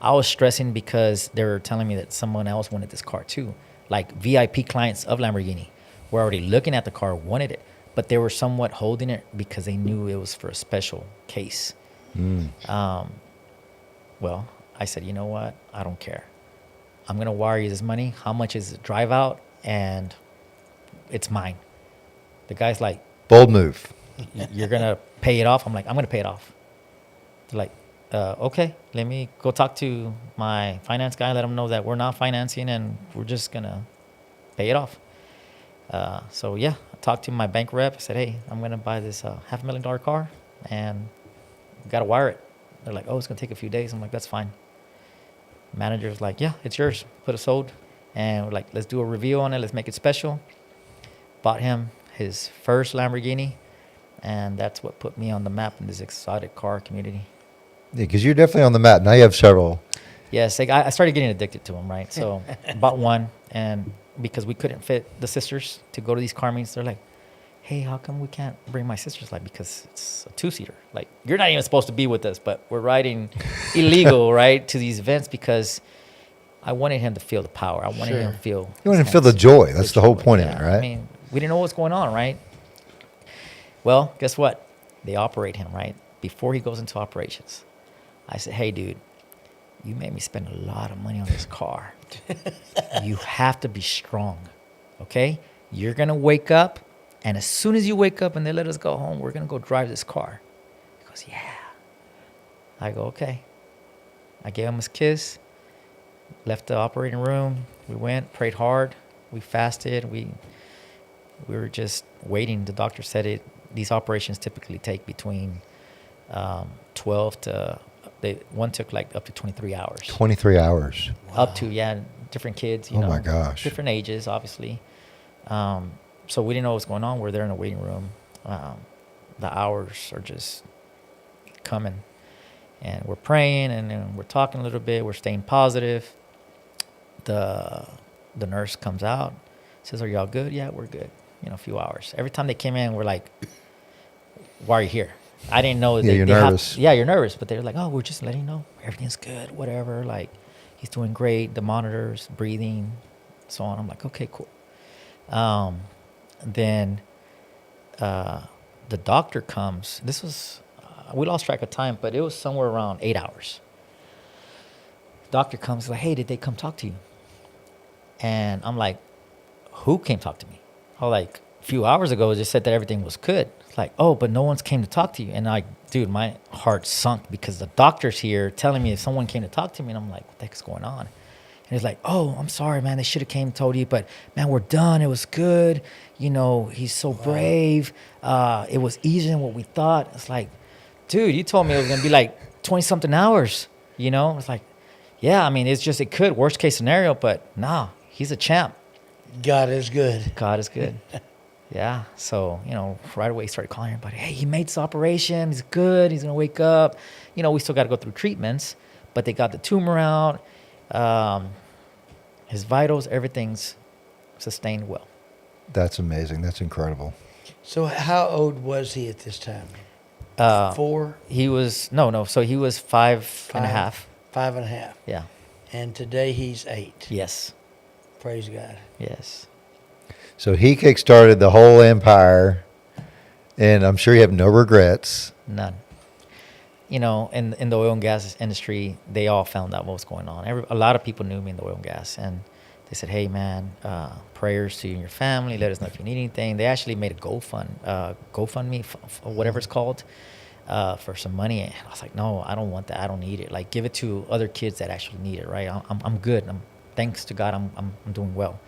I was stressing because they were telling me that someone else wanted this car too. Like VIP clients of Lamborghini were already looking at the car, wanted it, but they were somewhat holding it because they knew it was for a special case. Well, I said, you know what? I don't care. I'm going to wire you this money. How much is the drive out? And it's mine. The guy's like, Bold move. you're going to pay it off? I'm like, I'm going to pay it off. They're like, okay, let me go talk to my finance guy, let him know that we're not financing and we're just going to pay it off. So, yeah, I talked to my bank rep. I said, hey, I'm going to buy this $500,000 car and got to wire it. They're like, oh, it's going to take a few days. I'm like, that's fine. Manager's like, yeah, it's yours. Put it sold. And we're like, let's do a review on it. Let's make it special. Bought him his first Lamborghini. And that's what put me on the map in this exotic car community. Yeah, because you're definitely on the map. Now you have several. Yes, I started getting addicted to them, right? So bought one. And because we couldn't fit the sisters to go to these car meets, they're like, hey, how come we can't bring my sisters? Like, because it's a two-seater. Like, you're not even supposed to be with us, but we're riding illegal, right, to these events because I wanted him to feel the power. I wanted him to feel... You want him to feel the joy. That's the whole point of it, right? I mean, we didn't know what's going on, right? Well, guess what? They operate him, right? Before he goes into operations, I said, hey, dude, you made me spend a lot of money on this car. You have to be strong, okay? You're going to wake up. And as soon as you wake up and they let us go home, we're going to go drive this car. He goes, yeah. I go, okay. I gave him his kiss, left the operating room. We went, prayed hard. We fasted. We were just waiting. The doctor said these operations typically take between 12 to, one took like up to 23 hours. 23 hours. Wow. Up to, yeah, different kids, you know. Oh, my gosh. Different ages, obviously. So we didn't know what was going on. We're there in the waiting room. The hours are just coming. And we're praying and then we're talking a little bit. We're staying positive. The nurse comes out, says, are y'all good? Yeah, we're good. You know, a few hours. Every time they came in, we're like, why are you here? I didn't know. Yeah, you're nervous. You're nervous. But they're like, oh, we're just letting you know everything's good, whatever. Like, he's doing great. The monitors, breathing, so on. I'm like, okay, cool. Then the doctor comes. This was, we lost track of time, but it was somewhere around 8 hours. Doctor comes like, hey, did they come talk to you? And I'm like, who came talk to me? I was like, a few hours ago, it just said that everything was good. It's like, oh, but no one's came to talk to you. And like, dude, my heart sunk because the doctor's here telling me if someone came to talk to me. And I'm like, what the heck's going on? And he's like, oh, I'm sorry, man. They should have came and told you. But, man, we're done. It was good. You know, he's so brave. It was easier than what we thought. It's like, dude, you told me it was going to be like 20-something hours. You know? It's like, yeah, I mean, it's just it could. Worst case scenario. But, nah, he's a champ. God is good. God is good. Yeah. So, you know, right away he started calling everybody. Hey, he made this operation. He's good. He's going to wake up. You know, we still got to go through treatments. But they got the tumor out. His vitals, everything's sustained well. That's amazing. That's incredible. So how old was he at this time? 4? He was, no. So he was five and a half. 5.5. Yeah. And today he's 8. Yes. Praise God. Yes. So he kickstarted the whole empire, and I'm sure you have no regrets. None. You know, in the oil and gas industry, they all found out what was going on. A lot of people knew me in the oil and gas, and they said, hey, man, prayers to you and your family. Let us know if you need anything. They actually made a GoFundMe, whatever it's called, for some money. And I was like, no, I don't want that. I don't need it. Like, give it to other kids that actually need it, right? I'm good. Thanks to God, I'm doing well.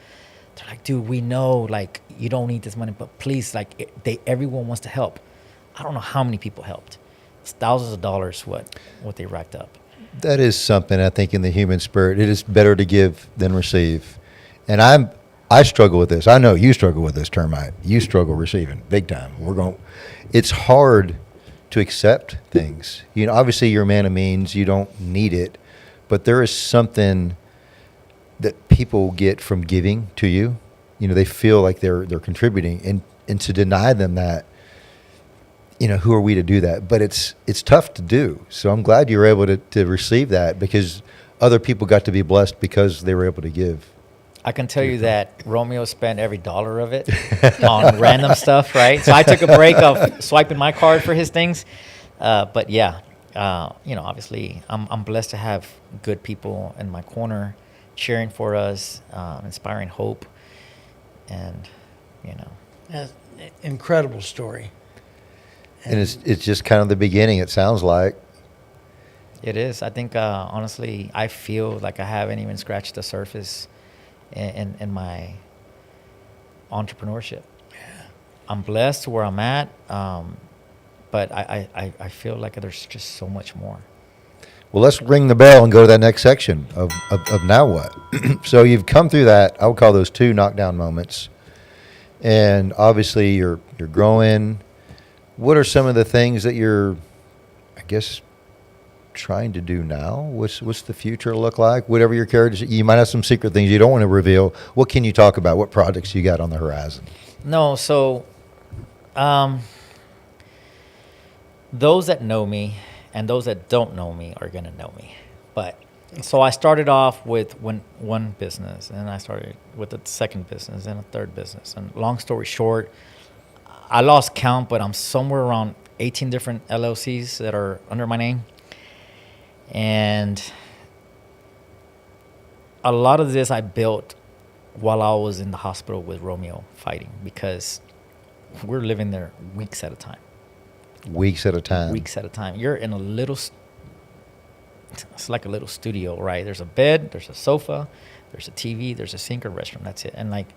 They're like, dude, we know, like, you don't need this money, but please, like, everyone wants to help. I don't know how many people helped. It's thousands of dollars what they racked up. That is something, I think, in the human spirit. It is better to give than receive. And I struggle with this. I know you struggle with this, Termite. You struggle receiving big time. It's hard to accept things. You know, obviously you're a man of means. You don't need it. But there is something that people get from giving to you. You know, they feel like they're contributing. And to deny them that, you know, who are we to do that? But it's tough to do. So I'm glad you were able to receive that, because other people got to be blessed because they were able to give. I can tell you that Romeo spent every dollar of it on random stuff, right? So I took a break of swiping my card for his things. But yeah, you know, obviously I'm blessed to have good people in my corner cheering for us, inspiring hope. And, you know. That's an incredible story. And it's just kind of the beginning, it sounds like. It is. I think, honestly, I feel like I haven't even scratched the surface in my entrepreneurship. Yeah. I'm blessed to where I'm at, but I feel like there's just so much more. Well, let's ring the bell and go to that next section of now what. So you've come through that. I would call those 2 knockdown moments. And obviously you're growing. What are some of the things that you're, I guess, trying to do now? What's the future look like? Whatever your characters, you might have some secret things you don't want to reveal. What can you talk about? What projects you got on the horizon? No, so those that know me and those that don't know me are going to know me. But so I started off with one business, and I started with a second business and a third business. And long story short, I lost count, but I'm somewhere around 18 different LLCs that are under my name. And a lot of this I built while I was in the hospital with Romeo fighting, because we're living there weeks at a time. Weeks at a time. Weeks at a time. You're in a little, it's like a little studio, right? There's a bed, there's a sofa, there's a TV, there's a sink or restroom. That's it. And like,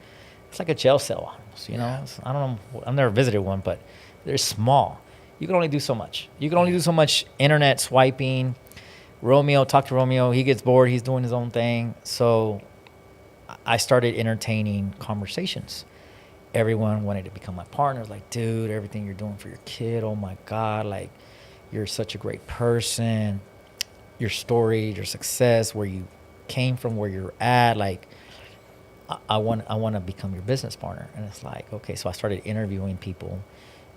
it's like a jail cell almost, you know? I don't know. I've never visited one, but they're small. You can only do so much. You can only do so much internet swiping. Talk to Romeo. He gets bored. He's doing his own thing. So I started entertaining conversations. Everyone wanted to become my partner. Like, dude, everything you're doing for your kid, oh my God, like, you're such a great person. Your story, your success, where you came from, where you're at, like, I want to become your business partner. And it's like, okay, so I started interviewing people,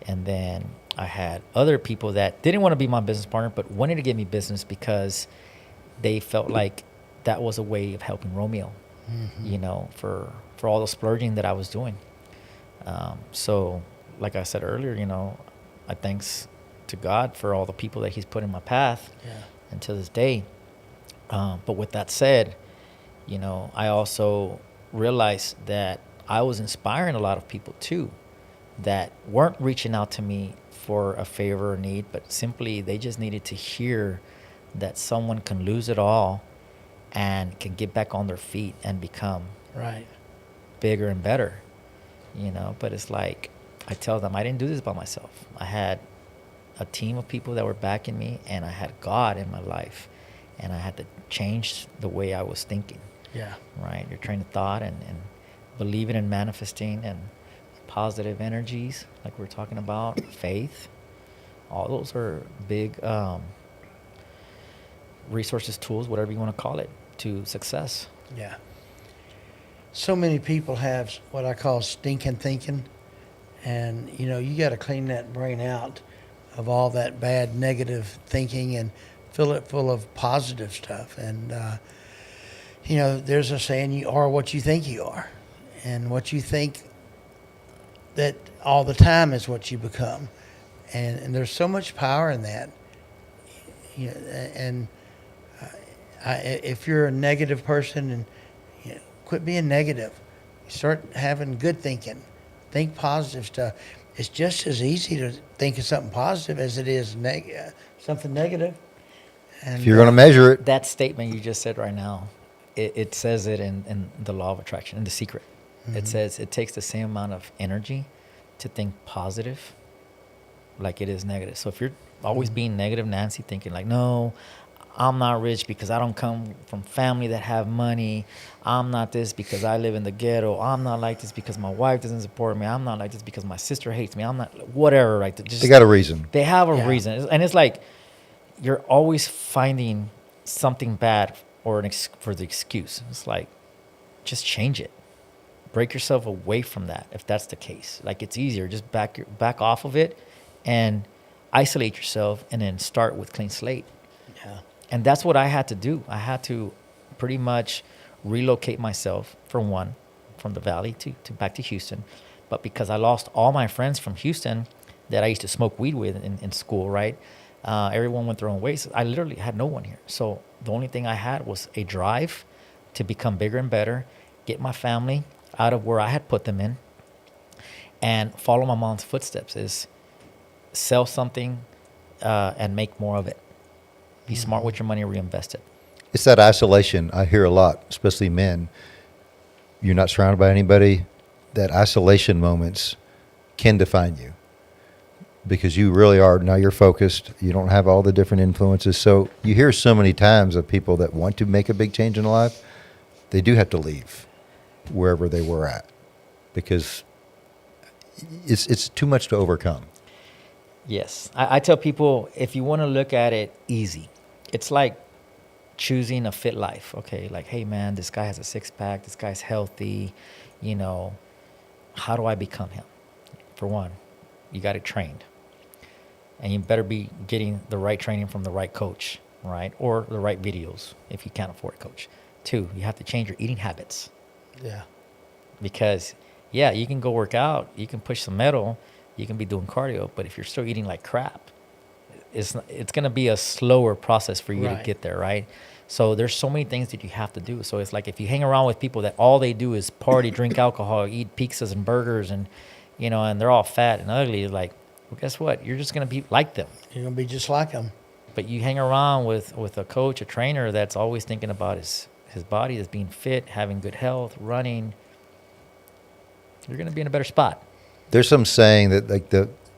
and then I had other people that didn't want to be my business partner, but wanted to give me business because they felt like that was a way of helping Romeo, you know, for all the splurging that I was doing. So like I said earlier, you know, I thanks to God for all the people that he's put in my path and to this day. But with that said, you know, I also realized that I was inspiring a lot of people too, that weren't reaching out to me for a favor or need, but simply they just needed to hear that someone can lose it all and can get back on their feet and become bigger and better, you know. But it's like, I tell them I didn't do this by myself. I had a team of people that were backing me, and I had God in my life, and I had to change the way I was thinking. Right, your train of thought, and believing in manifesting and positive energies, like we're talking about, faith. All those are big resources, tools, whatever you want to call it, to success. Yeah. So many people have what I call stinking thinking, and you know, you got to clean that brain out of all that bad negative thinking and fill it full of positive stuff. And you know, there's a saying, you are what you think you are, and what you think that all the time is what you become. And there's so much power in that. You know, and if you're a negative person, and you know, quit being negative. Start having good thinking. Think positive stuff. It's just as easy to think of something positive as it is something negative. And If you're going to measure it. That statement you just said right now, it says it in the law of attraction, in The Secret. It says it takes the same amount of energy to think positive like it is negative. So if you're always being negative, Nancy, thinking like, no, I'm not rich because I don't come from family that have money. I'm not this because I live in the ghetto. I'm not like this because my wife doesn't support me. I'm not like this because my sister hates me. I'm not whatever, right? They got a reason. They have a Yeah. reason. And it's like you're always finding something bad or for the excuse. It's like, just change it. Break yourself away from that if that's the case. Like, it's easier. Just back off of it and isolate yourself and then start with clean slate. Yeah. And that's what I had to do. I had to pretty much relocate myself, for one, from the Valley to back to Houston. But because I lost all my friends from Houston that I used to smoke weed with in school, right? Everyone went their own ways. I literally had no one here. So the only thing I had was a drive to become bigger and better, get my family out of where I had put them in, and follow my mom's footsteps, is sell something and make more of it. Be smart with your money, reinvest it. It's that isolation I hear a lot, especially men. You're not surrounded by anybody. That isolation moments can define you because you really are, now you're focused. You don't have all the different influences. So you hear so many times of people that want to make a big change in life, they do have to leave wherever they were at because it's too much to overcome. Yes. I tell people, if you want to look at it easy, it's like choosing a fit life. Okay, like, hey, man, this guy has a six-pack. This guy's healthy. You know, how do I become him? For one, you got it trained. And you better be getting the right training from the right coach, right? Or the right videos if you can't afford a coach. Two, you have to change your eating habits. Yeah. Because, yeah, you can go work out. You can push some metal. You can be doing cardio. But if you're still eating like crap, it's going to be a slower process for you to Right. get there, right? So there's so many things that you have to do. So it's like if you hang around with people that all they do is party, drink alcohol, eat pizzas and burgers, and, you know, and they're all fat and ugly, like, well, guess what? You're just going to be like them. You're going to be just like them. But you hang around with a coach, a trainer that's always thinking about his body as being fit, having good health, running, you're going to be in a better spot. There's some saying that like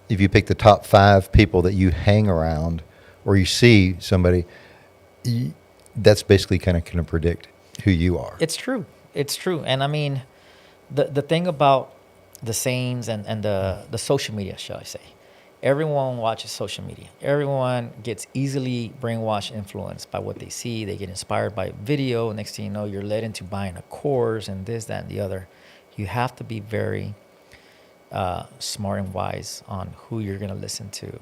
if you pick the top 5 people that you hang around or you see somebody, that's basically kind of going to predict who you are. It's true. It's true. And I mean, the thing about the sayings and the social media, shall I say, everyone watches social media. Everyone gets easily brainwashed, influenced by what they see. They get inspired by video. Next thing you know, you're led into buying a course and this, that, and the other. You have to be very smart and wise on who you're going to listen to.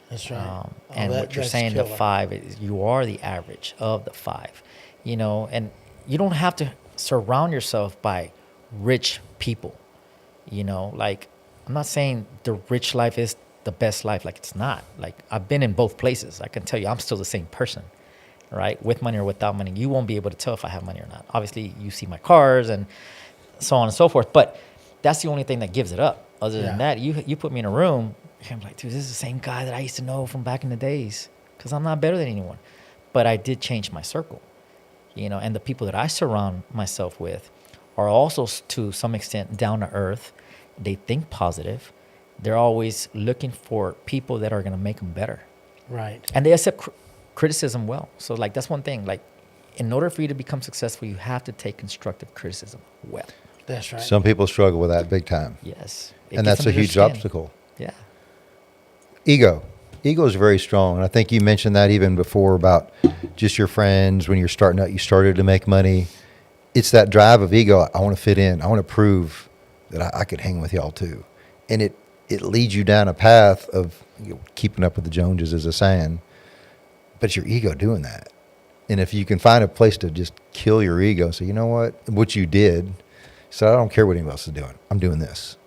That's right. And what you're that's saying, killer. the 5, is you are the average of the 5, you know, and you don't have to surround yourself by rich people, you know, like, I'm not saying the rich life is the best life. Like, it's not. Like, I've been in both places. I can tell you I'm still the same person, right? With money or without money. You won't be able to tell if I have money or not. Obviously, you see my cars and so on and so forth, but that's the only thing that gives it up. Other Yeah. than that, you put me in a room, I'm like, dude, this is the same guy that I used to know from back in the days, because I'm not better than anyone. But I did change my circle, you know, and the people that I surround myself with are also, to some extent, down to earth. They think positive. They're always looking for people that are going to make them better. Right. And they accept criticism well. So, like, that's one thing. Like, in order for you to become successful, you have to take constructive criticism well. That's right. Some people struggle with that big time. Yes. And that's a huge obstacle. Yeah. Ego is very strong. And I think you mentioned that even before about just your friends. When you're starting out, you started to make money. It's that drive of ego. I want to fit in. I want to prove that I could hang with y'all too. And it leads you down a path of keeping up with the Joneses, as a saying. But it's your ego doing that. And if you can find a place to just kill your ego, say, you know what you did. So I don't care what anybody else is doing. I'm doing this.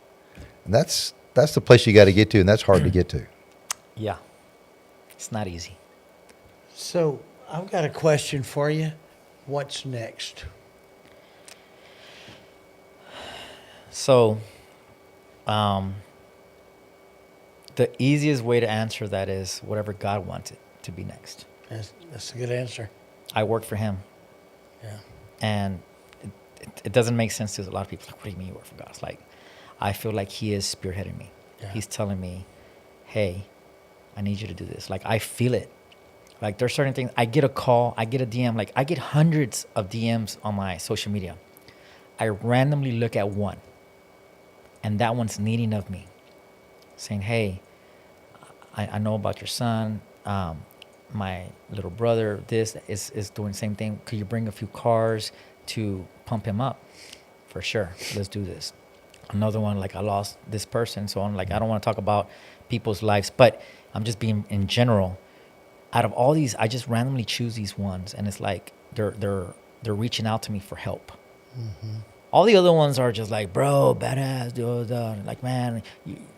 And that's the place you got to get to, and that's hard to get to. Yeah. It's not easy. So I've got a question for you. What's next? So, the easiest way to answer that is whatever God wants it to be next. That's a good answer. I work for Him, Yeah. and it doesn't make sense to a lot of people. Like, what do you mean you work for God? It's like, I feel like he is spearheading me. Yeah. He's telling me, hey, I need you to do this. Like, I feel it. Like, there's certain things. I get a call, I get a DM. Like, I get hundreds of DMs on my social media. I randomly look at one, and that one's needing of me, saying, hey, I know about your son. My little brother, this is doing the same thing. Could you bring a few cars to pump him up? For sure. Let's do this. Another one, like, I lost this person. So I'm like, I don't want to talk about people's lives, but I'm just being in general. Out of all these, I just randomly choose these ones. And it's like, they're reaching out to me for help. Mm-hmm. All the other ones are just like, bro, badass, dude, like, man,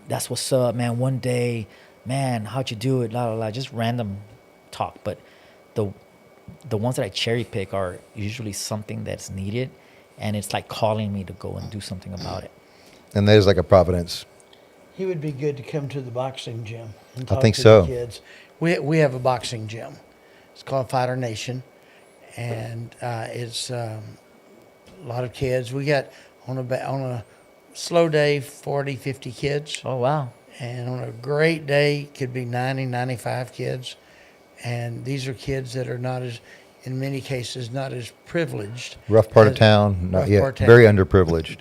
that's what's up, man. One day, man, how'd you do it? La la la, just random talk. But the ones that I cherry pick are usually something that's needed, and it's like calling me to go and do something about it. And there's like a providence. He would be good to come to the boxing gym and I talk think to so. the kids. We have a boxing gym. It's called Fighter Nation, and it's a lot of kids. We got on a slow day 40, 50 kids. Oh, wow. And on a great day, could be 90, 95 kids. And these are kids that are not as, in many cases, not as privileged. Rough part of as- town, not rough yet. part of town. Very underprivileged.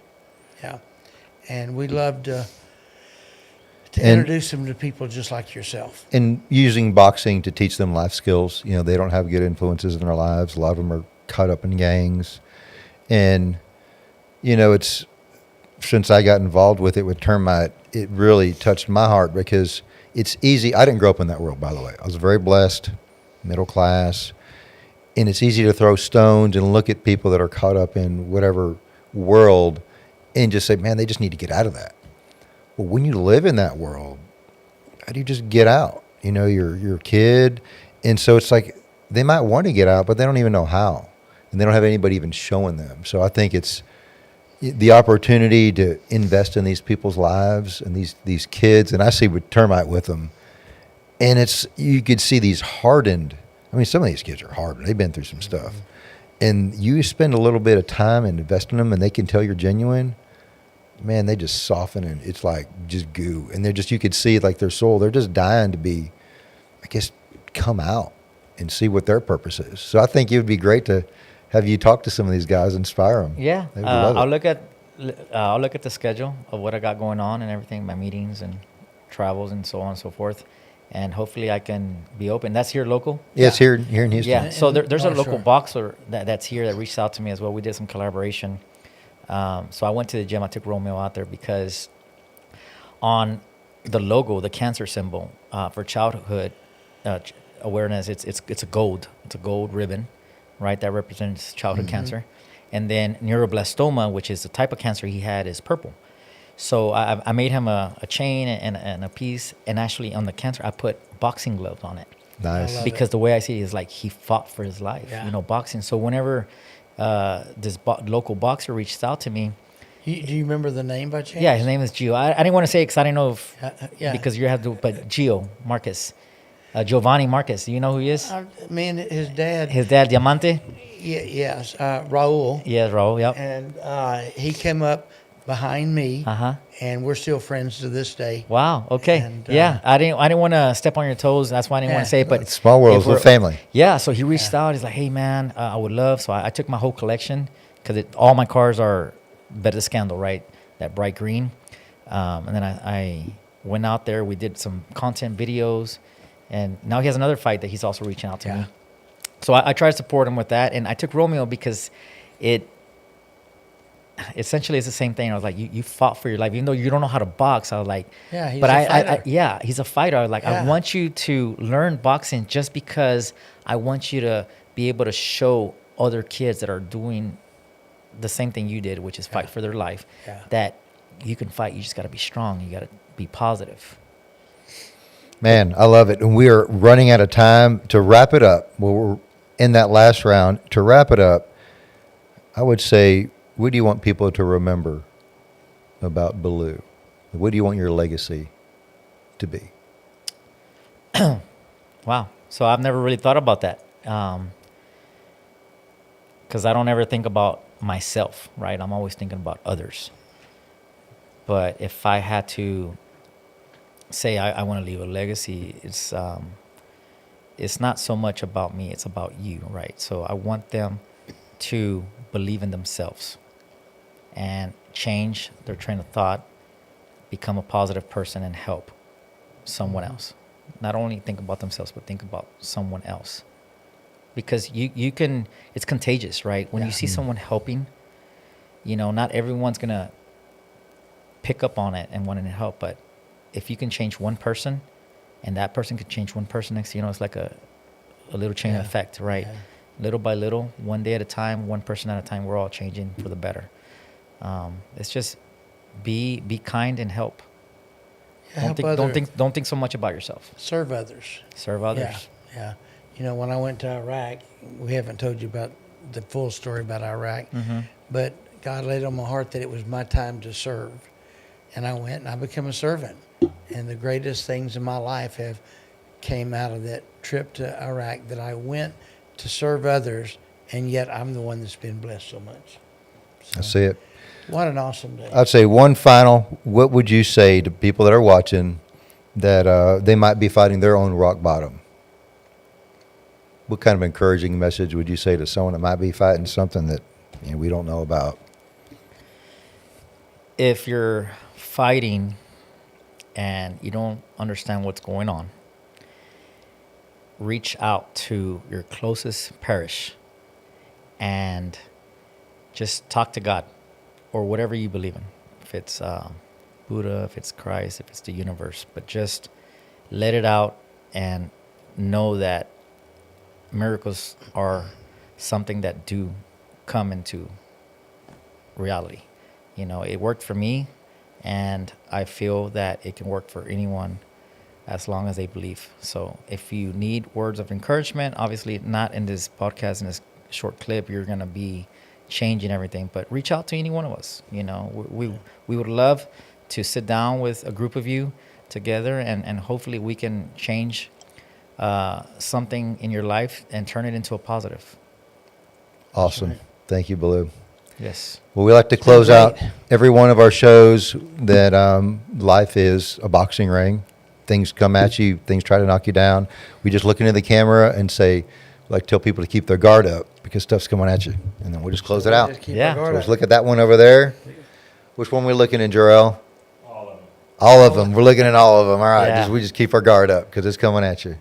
Yeah. And we love to And- introduce them to people just like yourself. And using boxing to teach them life skills. You know, they don't have good influences in their lives. A lot of them are caught up in gangs. And, you know, it's, since I got involved with it with Termite, it really touched my heart because it's easy. I didn't grow up in that world, by the way. I was very blessed, middle class. And it's easy to throw stones and look at people that are caught up in whatever world and just say, man, they just need to get out of that. Well, when you live in that world, how do you just get out? You know, you're a kid. And so it's like they might want to get out, but they don't even know how. And they don't have anybody even showing them. So I think it's the opportunity to invest in these people's lives and these kids. And I see with Termite with them. And it's, you could see these hardened, I mean, some of these kids are hardened. They've been through some stuff. And you spend a little bit of time and invest in them and they can tell you're genuine. Man, they just soften and it's like just goo. And they're just, you could see like their soul, they're just dying to be, I guess, come out and see what their purpose is. So I think it would be great to have you talk to some of these guys, inspire them. Yeah, They would love it. I'll look at the schedule of what I got going on and everything, my meetings and travels and so on and so forth, and hopefully I can be open. That's here local. Yeah, it's here in Houston. Yeah, so there's a North local Shore. boxer that's here that reached out to me as well. We did some collaboration. So I went to the gym. I took Romeo out there because on the logo, the cancer symbol for childhood awareness, it's a gold. It's a gold ribbon, right? That represents childhood cancer. And then neuroblastoma, which is the type of cancer he had, is purple. So I made him a chain and a piece. And actually on the cancer, I put boxing gloves on it. Nice. Because the way I see it is like he fought for his life, Yeah. you know, boxing. So whenever this local boxer reached out to me, Do you remember the name by chance? yeah, his name is Gio. I didn't want to say it because I didn't know if, yeah. because you have to, but Gio Marcus, Giovanni Marcus. Do you know who he is? Me and his dad. His dad, Diamante? Yes, Raul. Yeah, Raul, yep. And he came up behind me, Uh-huh. and we're still friends to this day. Wow. Okay. And, yeah. I didn't want to step on your toes. That's why I didn't want Yeah. to say it. But It's small world, if it's a we're- family. Yeah. So he reached out. He's like, "Hey, man, I would love." So I took my whole collection because all my cars are Better Scandal, right? That bright green. And then I went out there. We did some content videos, and now he has another fight that he's also reaching out to Yeah. me. So I try to support him with that, and I took Romeo because it essentially is the same thing. I was like, you fought for your life, even though you don't know how to box. I was like, Yeah, he's but a fighter. yeah, he's a fighter. I was like, Yeah. I want you to learn boxing just because I want you to be able to show other kids that are doing the same thing you did, which is fight for their life, Yeah. that you can fight. You just got to be strong. You got to be positive. Man, I love it. And we are running out of time. To wrap it up, well, we're in that last round. To wrap it up, I would say, what do you want people to remember about Balu? What do you want your legacy to be? Wow. So I've never really thought about that. Because I don't ever think about myself, right? I'm always thinking about others. But if I had to say I want to leave a legacy, it's not so much about me, it's about you, right? So I want them to believe in themselves and change their train of thought, become a positive person, and help someone else. Not only think about themselves, but think about someone else. Because you can, it's contagious, right? When you see someone helping, not everyone's going to pick up on it and wanting to help. But if you can change one person and that person could change one person next, it's like a little chain effect, right? Yeah. Little by little, one day at a time, one person at a time, we're all changing for the better. It's just be kind and help. Yeah, don't think so much about yourself. Serve others. Serve others. Yeah. When I went to Iraq, we haven't told you about the full story about Iraq, but God laid on my heart that it was my time to serve. And I went and I became a servant. And the greatest things in my life have came out of that trip to Iraq, that I went to serve others, and yet I'm the one that's been blessed so much. So, I see it. What an awesome day. I'd say what would you say to people that are watching that they might be fighting their own rock bottom? What kind of encouraging message would you say to someone that might be fighting something that we don't know about? If you're fighting and you don't understand what's going on, reach out to your closest parish and just talk to God or whatever you believe in. If it's Buddha, if it's Christ, if it's the universe, but just let it out and know that miracles are something that do come into reality. It worked for me, and I feel that it can work for anyone as long as they believe. So if you need words of encouragement, obviously not in this podcast, in this short clip, you're going to be changing everything, but reach out to any one of us. We would love to sit down with a group of you together, and hopefully we can change something in your life and turn it into a positive. Awesome. Right. Thank you, Balu. Yes. Well, we like to close out every one of our shows that life is a boxing ring. Things come at you, things try to knock you down. We just look into the camera and tell people to keep their guard up because stuff's coming at you. And then we'll just close it out. So let's look at that one over there. Which one are we looking at, Jarrell? All of them. All of them. We're looking at all of them. All right. We just keep our guard up because it's coming at you.